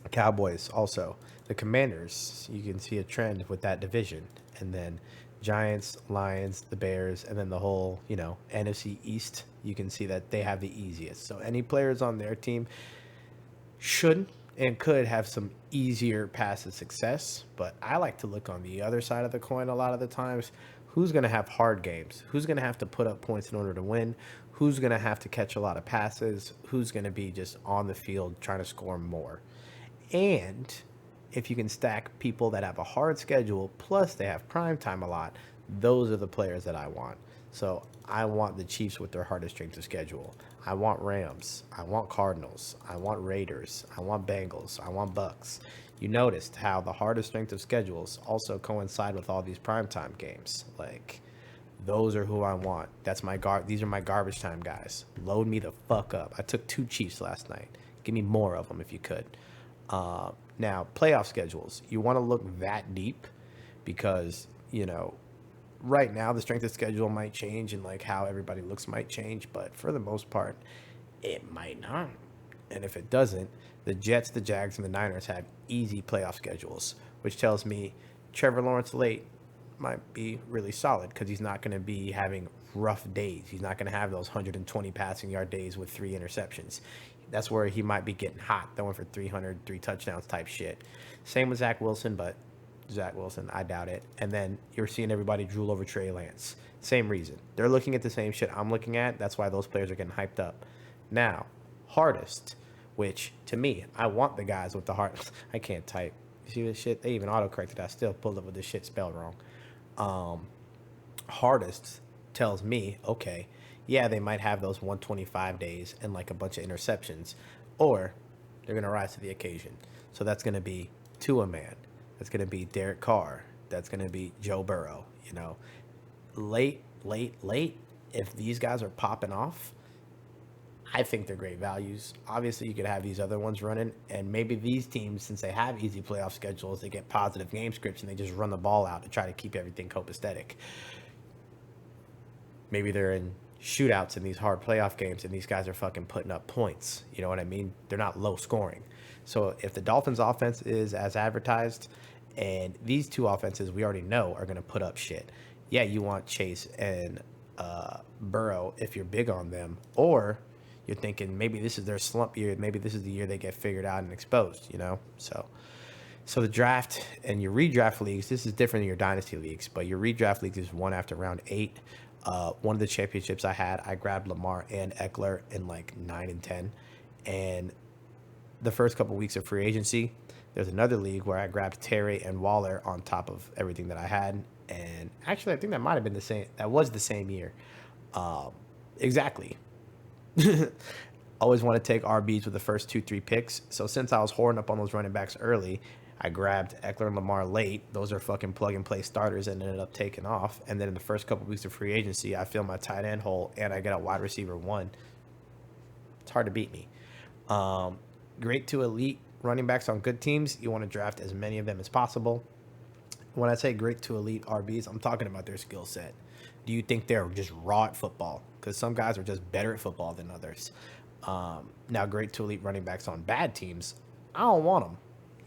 Cowboys also. The Commanders, you can see a trend with that division. And then Giants, Lions, the Bears, and then the whole, NFC East, you can see that they have the easiest. So any players on their team should and could have some easier paths of success. But I like to look on the other side of the coin a lot of the times. Who's going to have hard games? Who's going to have to put up points in order to win? Who's going to have to catch a lot of passes? Who's going to be just on the field trying to score more? And if you can stack people that have a hard schedule, plus they have prime time a lot, those are the players that I want. So I want the Chiefs with their hardest strength of schedule. I want Rams. I want Cardinals. I want Raiders. I want Bengals. I want Bucks. You noticed how the hardest strength of schedules also coincide with all these primetime games. Like, those are who I want. That's my These are my garbage time guys. Load me the fuck up. I took 2 Chiefs last night. Give me more of them if you could. Now, playoff schedules. You want to look that deep because, right now the strength of schedule might change and like how everybody looks might change, but for the most part, it might not. And if it doesn't, the Jets, the Jags, and the Niners have easy playoff schedules, which tells me Trevor Lawrence late might be really solid because he's not going to be having rough days. He's not going to have those 120 passing yard days with 3 interceptions. That's where he might be getting hot, throwing for 300, 3 touchdowns type shit. Same with Zach Wilson, but Zach Wilson, I doubt it. And then you're seeing everybody drool over Trey Lance. Same reason. They're looking at the same shit I'm looking at. That's why those players are getting hyped up. Now, hardest, which to me, I want the guys with the hardest. I can't type. You see this shit? They even autocorrected. I still pulled up with this shit spelled wrong. Hardest tells me, okay, yeah, they might have those 125 days and like a bunch of interceptions, or they're going to rise to the occasion. So that's going to be Tua Man. That's going to be Derek Carr. That's going to be Joe Burrow. Late. If these guys are popping off, I think they're great values. Obviously, you could have these other ones running, and maybe these teams, since they have easy playoff schedules, they get positive game scripts and they just run the ball out to try to keep everything copacetic. Maybe they're in shootouts in these hard playoff games and these guys are fucking putting up points. You know what I mean? They're not low scoring. So if the Dolphins offense is as advertised, and these 2 offenses we already know are going to put up shit. Yeah, you want Chase and Burrow if you're big on them, or you're thinking maybe this is their slump year. Maybe this is the year they get figured out and exposed, So the draft and your redraft leagues, this is different than your dynasty leagues, but your redraft leagues is one after round 8. One of the championships I had, I grabbed Lamar and Eckler in like 9 and 10. And the first couple weeks of free agency, there's another league where I grabbed Terry and Waller on top of everything that I had. And actually, I think that might have been the same. That was the same year. Exactly. Always want to take RBs with the first 2-3 picks. So since I was hoarding up on those running backs early, I grabbed Eckler and Lamar late. Those are fucking plug-and-play starters and ended up taking off. And then in the first couple weeks of free agency, I fill my tight end hole and I get a wide receiver 1. It's hard to beat me. Great to elite running backs on good teams. You want to draft as many of them as possible. When I say great to elite RBs, I'm talking about their skill set. Do you think they're just raw at football? Because some guys are just better at football than others. Now, great to elite running backs on bad teams, I don't want them.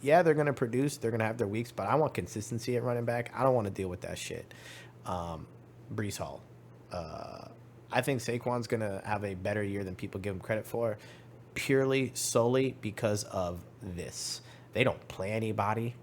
yeah, they're going to produce. They're going to have their weeks, but I want consistency at running back. I don't want to deal with that shit. Brees Hall. I think Saquon's going to have a better year than people give him credit for, purely, solely because of this. They don't play anybody.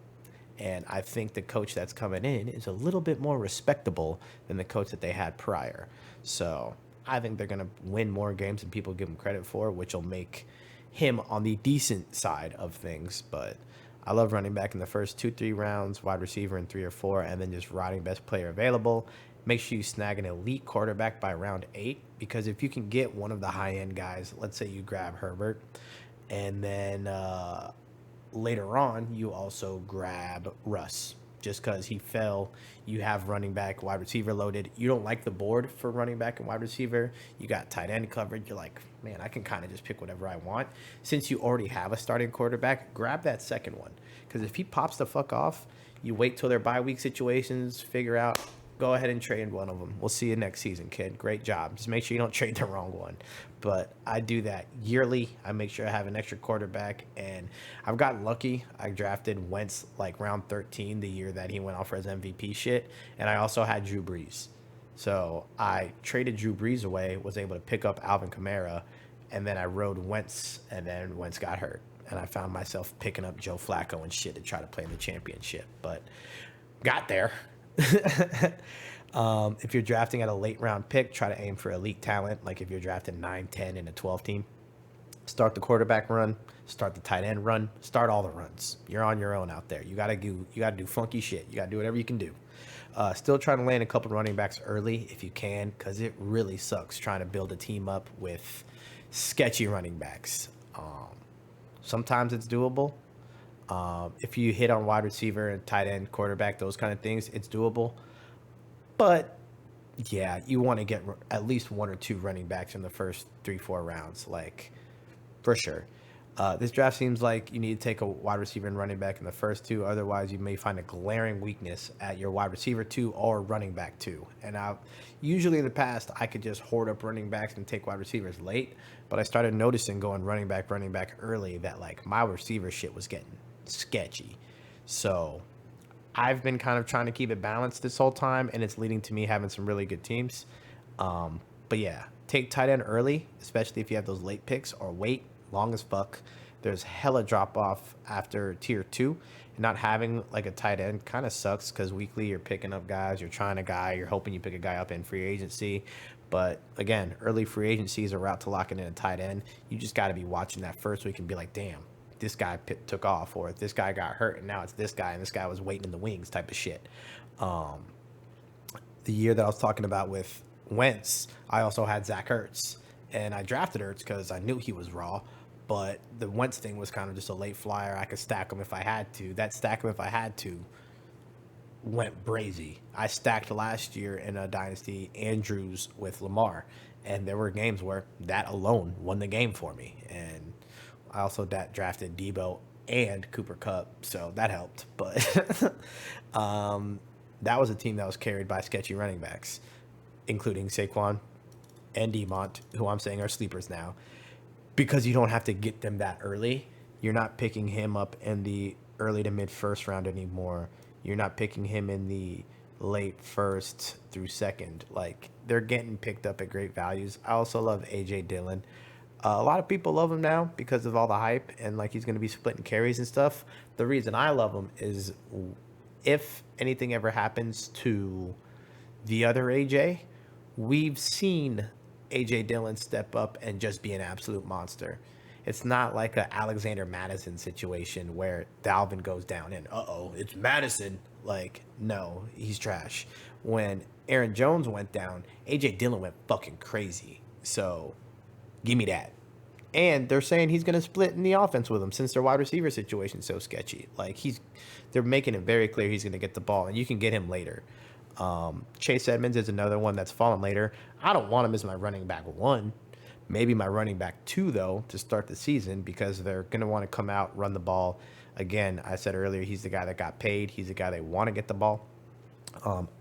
And I think the coach that's coming in is a little bit more respectable than the coach that they had prior. So I think they're going to win more games than people give him credit for, which will make him on the decent side of things. But I love running back in the first 2-3 rounds, wide receiver in 3 or 4, and then just riding best player available. Make sure you snag an elite quarterback by round 8, because if you can get one of the high-end guys, let's say you grab Herbert, and then later on, you also grab Russ. Just because he fell, you have running back, wide receiver loaded. You don't like the board for running back and wide receiver. You got tight end covered. You're like, man, I can kind of just pick whatever I want. Since you already have a starting quarterback, grab that second one. Because if he pops the fuck off, you wait till their bye week situations, figure out, go ahead and trade one of them. We'll see you next season, kid. Great job. Just make sure you don't trade the wrong one. But I do that yearly. I make sure I have an extra quarterback. And I've gotten lucky. I drafted Wentz like round 13 the year that he went off for his MVP shit. And I also had Drew Brees. So I traded Drew Brees away, was able to pick up Alvin Kamara. And then I rode Wentz, and then Wentz got hurt. And I found myself picking up Joe Flacco and shit to try to play in the championship. But got there. If you're drafting at a late round pick, try to aim for elite talent. Like if you're drafting 9, 10 in a 12 team, start the quarterback run, start the tight end run, start all the runs. You're on your own out there. You gotta do funky shit. You gotta do whatever you can do. Still trying to land a couple running backs early if you can, because it really sucks trying to build a team up with sketchy running backs. Sometimes it's doable. If you hit on wide receiver and tight end, quarterback, those kind of things, it's doable. But yeah, you want to get at least 1 or 2 running backs in the first 3-4 rounds, like for sure. This draft seems like you need to take a wide receiver and running back in the first 2. Otherwise, you may find a glaring weakness at your wide receiver 2 or running back 2. And usually in the past, I could just hoard up running backs and take wide receivers late. But I started noticing going running back early that like my receiver shit was getting sketchy. So I've been kind of trying to keep it balanced this whole time, and it's leading to me having some really good teams. But yeah, take tight end early, especially if you have those late picks, or wait long as fuck. There's hella drop off after tier 2, and not having like a tight end kind of sucks, because weekly you're picking up guys, you're trying a guy, you're hoping you pick a guy up in free agency. But again, early free agency is a route to locking in a tight end. You just got to be watching that first week and be like, damn, this guy took off, or this guy got hurt and now it's this guy, and this guy was waiting in the wings type of shit. The year that I was talking about with Wentz, I also had Zach Ertz, and I drafted Ertz because I knew he was raw, but the Wentz thing was kind of just a late flyer. I could stack him if I had to. That stack him if I had to went brazy. I stacked last year in a dynasty Andrews with Lamar, and there were games where that alone won the game for me. And I also drafted Debo and Cooper Kupp, so that helped. But that was a team that was carried by sketchy running backs, including Saquon and Demont, who I'm saying are sleepers now. Because you don't have to get them that early. You're not picking him up in the early to mid first round anymore. You're not picking him in the late first through second. Like, they're getting picked up at great values. I also love A.J. Dillon. A lot of people love him now because of all the hype, and like he's going to be splitting carries and stuff. The reason I love him is if anything ever happens to the other AJ, we've seen AJ Dillon step up and just be an absolute monster. It's not like a Alexander Madison situation where Dalvin goes down and it's Madison. Like, no, he's trash. When Aaron Jones went down, AJ Dillon went fucking crazy. So give me that. And they're saying he's going to split in the offense with him since their wide receiver situation is so sketchy. Like, they're making it very clear he's going to get the ball, and you can get him later. Chase Edmonds is another one that's fallen later. I don't want him as my running back 1. Maybe my running back 2, though, to start the season, because they're going to want to come out, run the ball. Again, I said earlier, he's the guy that got paid. He's the guy they want to get the ball.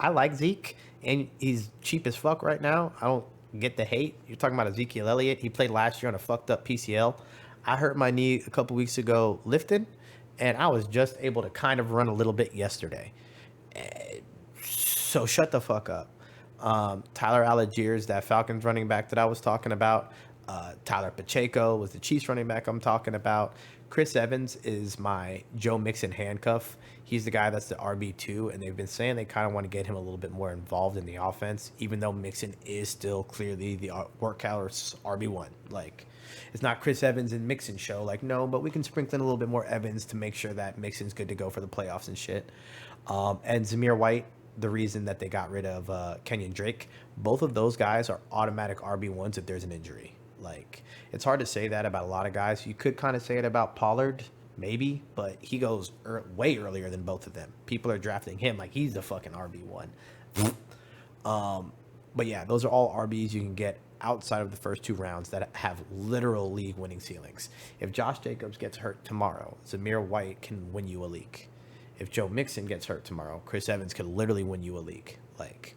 I like Zeke, and he's cheap as fuck right now. I don't get the hate. You're talking about Ezekiel Elliott. He played last year on a fucked up PCL. I hurt my knee a couple weeks ago lifting, And I was just able to kind of run a little bit yesterday. So shut the fuck up. Tyler Algiers, that Falcons running back that I was talking about. Tyler Pacheco was the Chiefs running back I'm talking about. Chris Evans is my Joe Mixon handcuff. He's the guy that's the RB2, and they've been saying they kind of want to get him a little bit more involved in the offense, even though Mixon is still clearly the workhorse RB1. Like, it's not Chris Evans and Mixon show. Like, no, but we can sprinkle in a little bit more Evans to make sure that Mixon's good to go for the playoffs and shit. And Zamir White, the reason that they got rid of Kenyon Drake, both of those guys are automatic RB1s if there's an injury. Like, it's hard to say that about a lot of guys. You could kind of say it about Pollard, maybe, but he goes way earlier than both of them. People are drafting him like he's the fucking RB1. But yeah, those are all RBs you can get outside of the first 2 rounds that have literal league-winning ceilings. If Josh Jacobs gets hurt tomorrow, Zamir White can win you a league. If Joe Mixon gets hurt tomorrow, Chris Evans could literally win you a league. Like,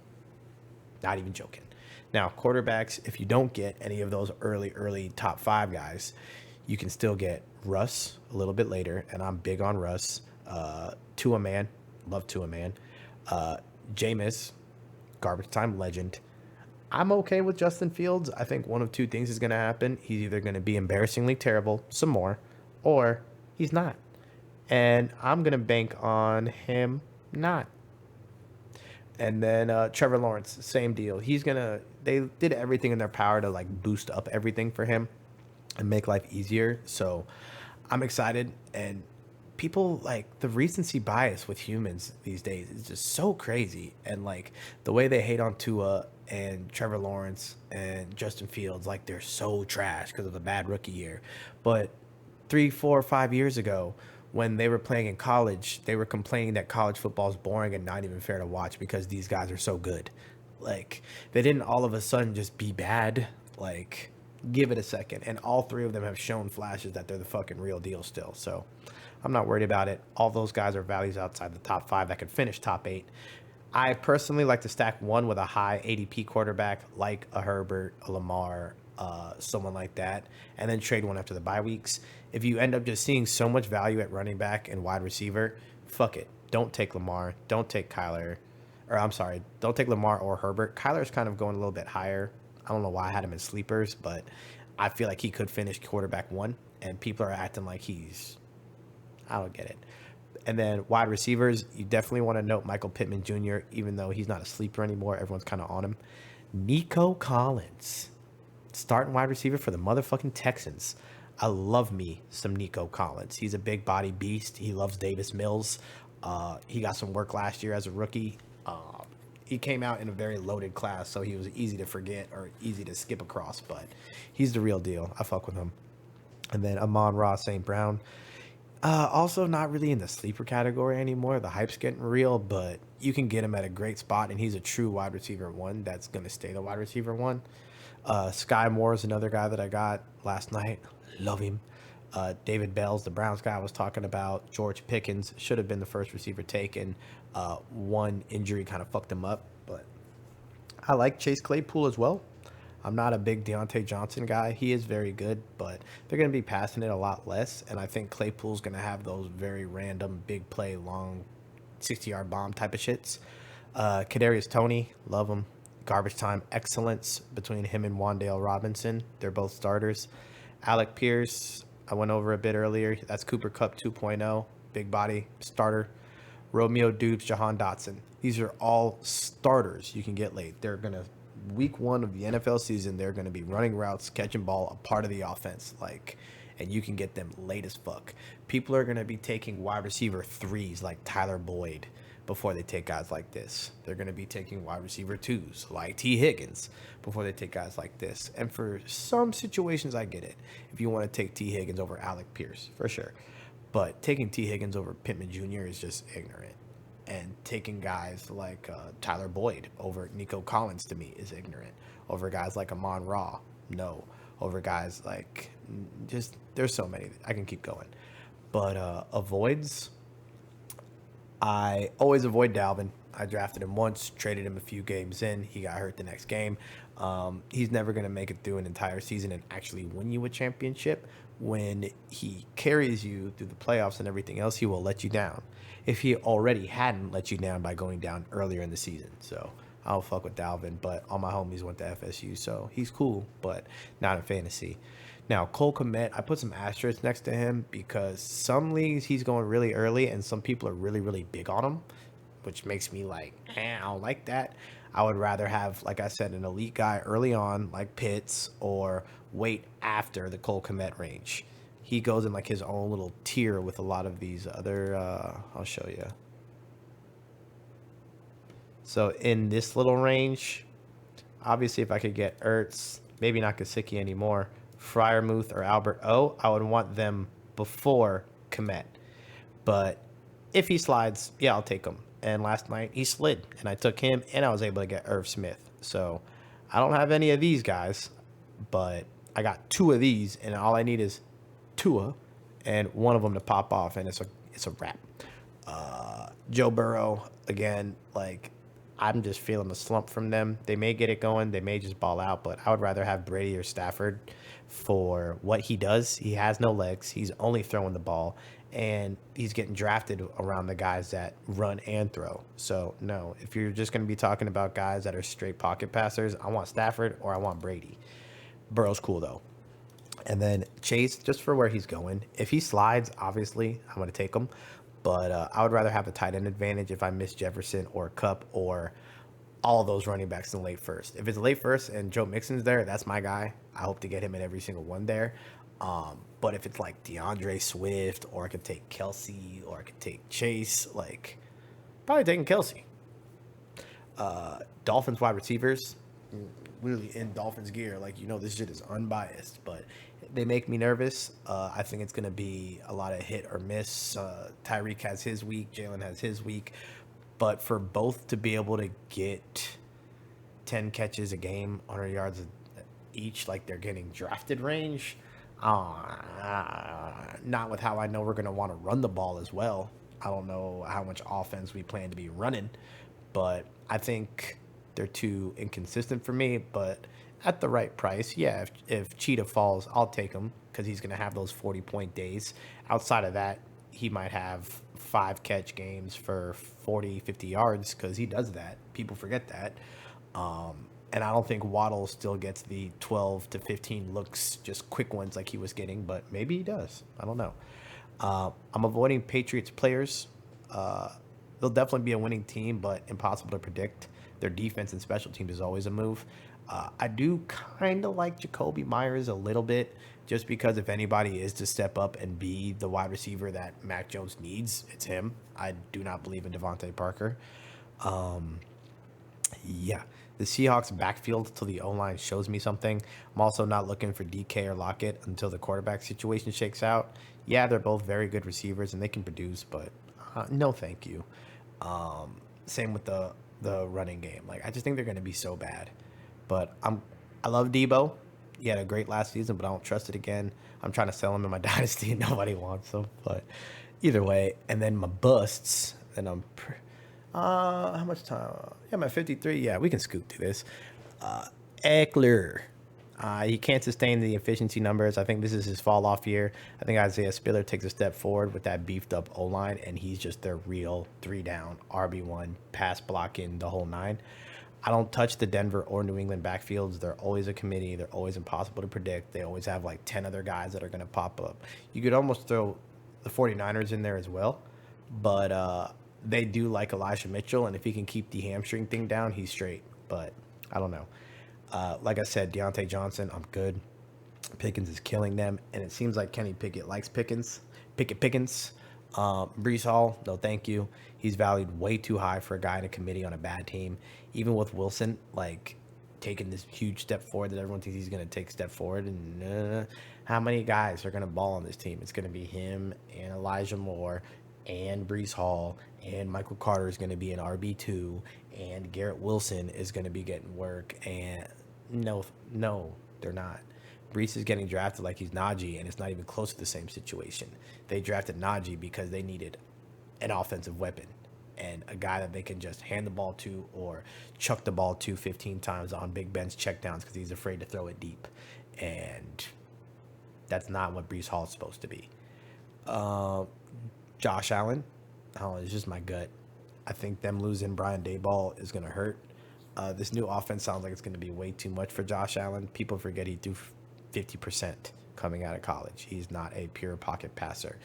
not even joking. Now, quarterbacks, if you don't get any of those early top 5 guys, you can still get Russ a little bit later, and I'm big on Russ. Tua Man, love Tua Man. Jameis, garbage time legend. I'm okay with Justin Fields. I think one of 2 things is going to happen. He's either going to be embarrassingly terrible some more, or he's not. And I'm going to bank on him not. And then Trevor Lawrence, same deal. They did everything in their power to like boost up everything for him and make life easier. So I'm excited. And people, like, the recency bias with humans these days is just so crazy. And like the way they hate on Tua and Trevor Lawrence and Justin Fields, like they're so trash because of the bad rookie year. But 3, 4, 5 years ago, when they were playing in college, they were complaining that college football is boring and not even fair to watch because these guys are so good. Like, they didn't all of a sudden just be bad. Like, give it a second. And all 3 of them have shown flashes that they're the fucking real deal still. So I'm not worried about it. All those guys are values outside the top 5 that could finish top 8. I personally like to stack one with a high ADP quarterback like a Herbert, a Lamar, someone like that, and then trade one after the bye weeks. If you end up just seeing so much value at running back and wide receiver, fuck it. Don't take Lamar. Don't take Kyler. Don't take Lamar or Herbert. Kyler's kind of going a little bit higher. I don't know why I had him in sleepers, but I feel like he could finish quarterback 1, and people are acting like I don't get it. And then wide receivers, you definitely want to note Michael Pittman Jr., even though he's not a sleeper anymore. Everyone's kind of on him. Nico Collins, starting wide receiver for the motherfucking Texans. I love me some Nico Collins. He's a big body beast. He loves Davis Mills. He got some work last year as a rookie. He came out in a very loaded class, so he was easy to forget or easy to skip across, but he's the real deal. I fuck with him. And then Amon-Ra St. Brown. Also not really in the sleeper category anymore. The hype's getting real, but you can get him at a great spot, and he's a true wide receiver 1 that's going to stay the wide receiver 1. Skye Moore is another guy that I got last night. Love him. David Bell's the Browns guy I was talking about. George Pickens should have been the first receiver taken. One injury kind of fucked him up, but I like Chase Claypool as well. I'm not a big Deontay Johnson guy. He is very good, but they're going to be passing it a lot less, and I think Claypool's going to have those very random, big play, long 60-yard bomb type of shits. Cadarius Tony, love him. Garbage time excellence between him and Wandale Robinson. They're both starters. Alec Pierce, I went over a bit earlier. That's Cooper Kupp 2.0, big body starter. Romeo Dubes, Jahan Dotson. These are all starters you can get late. They're going to, week 1 of the NFL season, they're going to be running routes, catching ball, a part of the offense. Like, and you can get them late as fuck. People are going to be taking wide receiver 3s like Tyler Boyd before they take guys like this. They're going to be taking wide receiver 2s like T. Higgins before they take guys like this. And for some situations, I get it. If you want to take T. Higgins over Alec Pierce, for sure. But taking T. Higgins over Pittman Jr. is just ignorant. And taking guys like Tyler Boyd over Nico Collins to me is ignorant. Over guys like Amon-Ra, no. Over guys like, just, there's so many. I can keep going. But avoids, I always avoid Dalvin. I drafted him once, traded him a few games in. He got hurt the next game. He's never going to make it through an entire season and actually win you a championship. When he carries you through the playoffs and everything else, he will let you down. If he already hadn't let you down by going down earlier in the season. So I don't fuck with Dalvin, but all my homies went to FSU, so he's cool, but not in fantasy. Now, Cole Kmet, I put some asterisks next to him because some leagues he's going really early and some people are really, really big on him, which makes me like, I don't like that. I would rather have, like I said, an elite guy early on, like Pitts, or wait after the Cole Kmet range. He goes in like his own little tier with a lot of these other, I'll show you. So in this little range, obviously if I could get Ertz, maybe not Gesicki anymore, Freiermuth or Albert O, I would want them before Kmet. But if he slides, yeah, I'll take him. And last night he slid, and I took him, and I was able to get Irv Smith. So I don't have any of these guys, but I got two of these, and all I need is Tua and one of them to pop off, and it's a wrap. Joe Burrow, again, like, I'm just feeling the slump from them. They may get it going. They may just ball out, but I would rather have Brady or Stafford for what he does. He has no legs. He's only throwing the ball, and he's getting drafted around the guys that run and throw. So, no, if you're just going to be talking about guys that are straight pocket passers, I want Stafford or I want Brady. Burrow's cool, though. And then Chase, just for where he's going. If he slides, obviously, I'm going to take him. But I would rather have the tight end advantage if I miss Jefferson or Kupp or all of those running backs in late first. If it's late first and Joe Mixon's there, that's my guy. I hope to get him in every single one there. But if it's like DeAndre Swift, or I could take Kelsey, or I could take Chase, like, probably taking Kelsey. Dolphins wide receivers, really in Dolphins gear. Like, this shit is unbiased, but they make me nervous. I think it's going to be a lot of hit or miss. Tyreek has his week. Jalen has his week. But for both to be able to get 10 catches a game, 100 yards each, like they're getting drafted range, not with how I know we're going to want to run the ball as well. I don't know how much offense we plan to be running, but I think they're too inconsistent for me. But at the right price, yeah, if Cheetah falls, I'll take him because he's going to have those 40-point days. Outside of that, he might have 5 catch games for 40, 50 yards because he does that. People forget that. And I don't think Waddle still gets the 12 to 15 looks, just quick ones like he was getting, but maybe he does. I don't know. I'm avoiding Patriots players. They'll definitely be a winning team, but impossible to predict. Their defense and special teams is always a move. I do kind of like Jacoby Myers a little bit, just because if anybody is to step up and be the wide receiver that Mac Jones needs, it's him. I do not believe in Devontae Parker. Yeah, the Seahawks backfield till the O-line shows me something. I'm also not looking for DK or Lockett until the quarterback situation shakes out. Yeah, they're both very good receivers and they can produce, but no thank you. Same with the running game. Like, I just think they're going to be so bad. But I love Debo. He had a great last season, but I don't trust it again. I'm trying to sell him in my dynasty and nobody wants him. But either way, and then my busts, and how much time? Yeah, I'm at 53. Yeah, we can scoot through this. Eckler. He can't sustain the efficiency numbers. I think this is his fall off year. I think Isaiah Spiller takes a step forward with that beefed up O-line, and he's just their real 3-down RB1 pass blocking the whole 9. I don't touch the Denver or New England backfields. They're always a committee. They're always impossible to predict. They always have like 10 other guys that are going to pop up. You could almost throw the 49ers in there as well, but they do like Elijah Mitchell, and if he can keep the hamstring thing down, he's straight. But I don't know. Like I said, Deontay Johnson, I'm good. Pickens is killing them, and it seems like Kenny Pickett likes Pickens. Breece Hall, no thank you. He's valued way too high for a guy in a committee on a bad team. Even with Wilson, like, taking this huge step forward that everyone thinks he's going to take a step forward. And how many guys are going to ball on this team? It's going to be him and Elijah Moore and Breece Hall, and Michael Carter is going to be an RB2, and Garrett Wilson is going to be getting work. And no, they're not. Breece is getting drafted like he's Najee, and it's not even close to the same situation. They drafted Najee because they needed an offensive weapon, and a guy that they can just hand the ball to or chuck the ball to 15 times on Big Ben's checkdowns because he's afraid to throw it deep. And that's not what Breece Hall is supposed to be. Josh Allen, it's just my gut. I think them losing Brian Daboll is going to hurt. This new offense sounds like it's going to be way too much for Josh Allen. People forget he threw 50% coming out of college. He's not a pure pocket passer.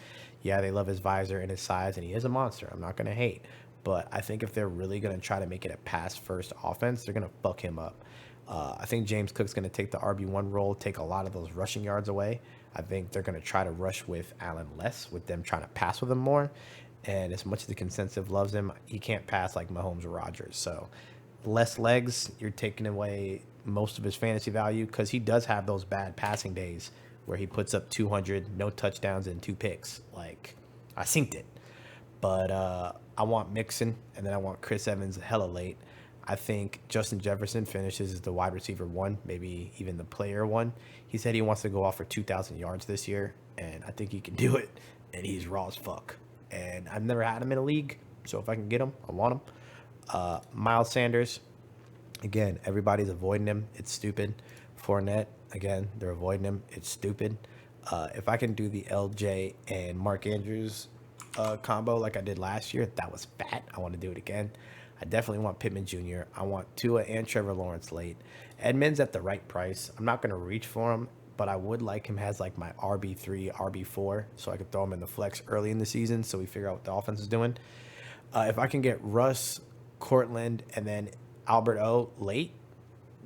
Yeah, they love his visor and his size, and he is a monster. I'm not going to hate. But I think if they're really going to try to make it a pass-first offense, they're going to fuck him up. I think James Cook's going to take the RB1 role, take a lot of those rushing yards away. I think they're going to try to rush with Allen less, with them trying to pass with him more. And as much as the consensus loves him, he can't pass like Mahomes or Rodgers. So less legs, you're taking away most of his fantasy value because he does have those bad passing days where he puts up 200, no touchdowns, and 2 picks. Like, I synced it. But I want Mixon, and then I want Chris Evans hella late. I think Justin Jefferson finishes as the wide receiver 1, maybe even the player 1. He said he wants to go off for 2,000 yards this year, and I think he can do it, and he's raw as fuck. And I've never had him in a league, so if I can get him, I want him. Miles Sanders, again, everybody's avoiding him. It's stupid. Fournette, again, they're avoiding him. It's stupid. If I can do the LJ and Mark Andrews combo like I did last year, that was fat. I want to do it again. I definitely want Pittman Jr. I want Tua and Trevor Lawrence late. Edmonds at the right price. I'm not going to reach for him, but I would like him as like my RB3, RB4, so I could throw him in the flex early in the season so we figure out what the offense is doing. If I can get Russ, Cortland, and then Albert O late,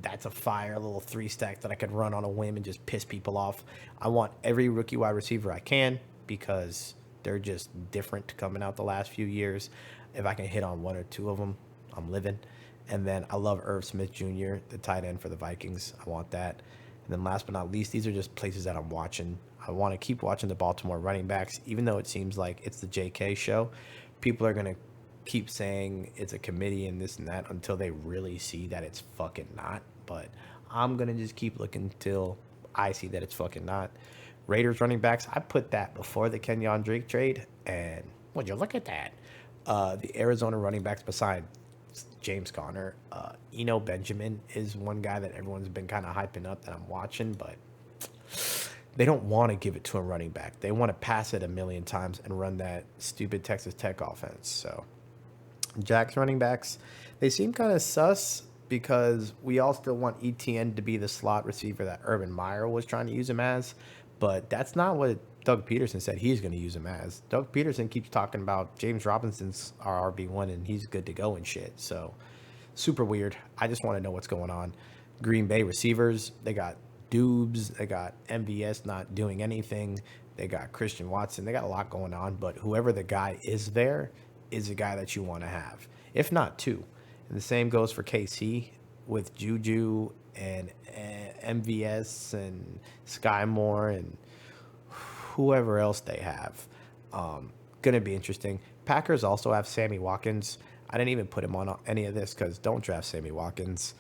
that's a fire little 3-stack that I could run on a whim and just piss people off. I want every rookie wide receiver I can because they're just different coming out the last few years. If I can hit on 1 or 2 of them, I'm living. And then I love Irv Smith Jr., the tight end for the Vikings. I want that. And then last but not least, these are just places that I'm watching. I want to keep watching the Baltimore running backs, even though it seems like it's the JK show. People are going to keep saying it's a committee and this and that until they really see that it's fucking not. But I'm going to just keep looking until I see that it's fucking not. Raiders running backs, I put that before the Kenyon Drake trade. And would you look at that? The Arizona running backs beside James Conner, Eno Benjamin is one guy that everyone's been kind of hyping up that I'm watching, but they don't want to give it to a running back. They want to pass it a million times and run that stupid Texas Tech offense. So Jack's running backs, they seem kind of sus because we all still want ETN to be the slot receiver that Urban Meyer was trying to use him as, but that's not what Doug Peterson said he's going to use him as. Doug Peterson keeps talking about James Robinson's our RB1 and he's good to go and shit. So super weird. I just want to know what's going on. Green Bay receivers, they got Dubes, they got MVS not doing anything. They got Christian Watson. They got a lot going on, but whoever the guy is there is a guy that you want to have, if not 2. And the same goes for KC with Juju and MVS and Skye Moore and whoever else they have. Gonna be interesting. Packers also have Sammy Watkins. I didn't even put him on any of this because don't draft Sammy Watkins.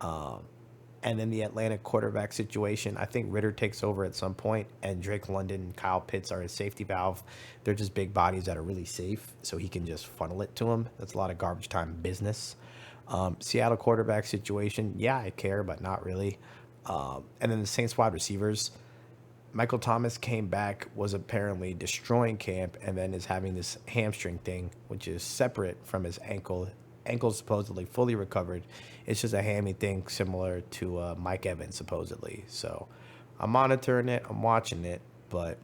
And then the Atlanta quarterback situation, I think Ritter takes over at some point, and Drake London and Kyle Pitts are his safety valve. They're just big bodies that are really safe, so he can just funnel it to him. That's a lot of garbage time business. Seattle quarterback situation, yeah, I care, but not really. And then the Saints wide receivers, Michael Thomas came back, was apparently destroying camp, and then is having this hamstring thing, which is separate from his ankle. Ankle's supposedly fully recovered. It's just a hammy thing similar to Mike Evans, supposedly. So I'm monitoring it. I'm watching it. But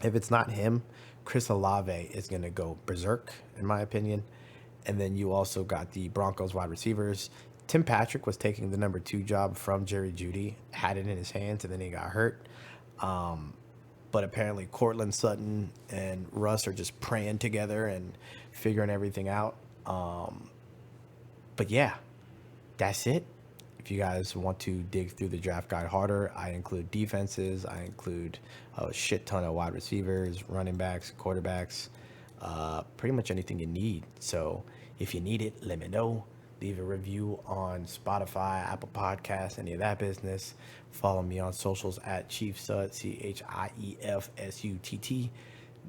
if it's not him, Chris Olave is going to go berserk, in my opinion. And then you also got the Broncos wide receivers. Tim Patrick was taking the number 2 job from Jerry Jeudy, had it in his hands, and then he got hurt. But apparently Cortland Sutton and Russ are just praying together and figuring everything out. But yeah, that's it. If you guys want to dig through the draft guide harder, I include defenses. I include a shit ton of wide receivers, running backs, quarterbacks, pretty much anything you need. So if you need it, let me know. Leave a review on Spotify, Apple Podcasts, any of that business. Follow me on socials at chiefsutt, ChiefSutt.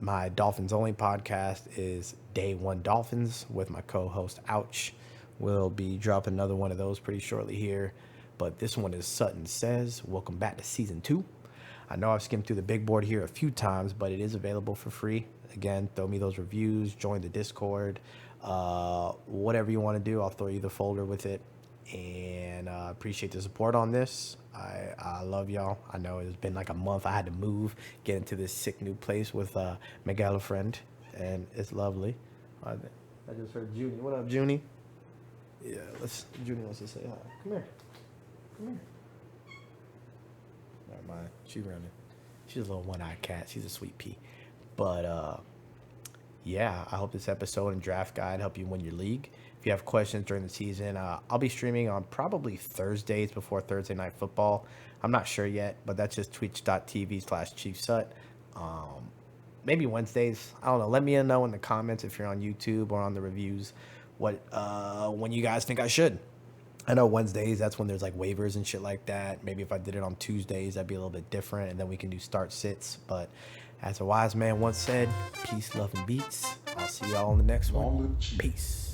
My Dolphins Only podcast is Day One Dolphins with my co-host Ouch. We'll be dropping another one of those pretty shortly here. But this one is Sutton Says. Welcome back to Season 2. I know I've skimmed through the big board here a few times, but it is available for free. Again, throw me those reviews, join the Discord, whatever you want to do. I'll throw you the folder with it. And appreciate the support on this. I love y'all. I know it's been like a month. I had to move, get into this sick new place with my gal friend, and it's lovely. I just heard Junie. What up, Junie? Yeah, Junie wants to say hi. Come here. Never mind. She's running. She's a little one-eyed cat. She's a sweet pea. But yeah, I hope this episode and draft guide help you win your league. If you have questions during the season, I'll be streaming on probably Thursdays before Thursday Night Football. I'm not sure yet, but that's just twitch.tv/chiefsutt. Maybe Wednesdays. I don't know. Let me know in the comments if you're on YouTube or on the reviews when you guys think I should. I know Wednesdays, that's when there's like waivers and shit like that. Maybe if I did it on Tuesdays, that'd be a little bit different, and then we can do start sits. But as a wise man once said, peace, love, and beats. I'll see y'all in the next one. Peace.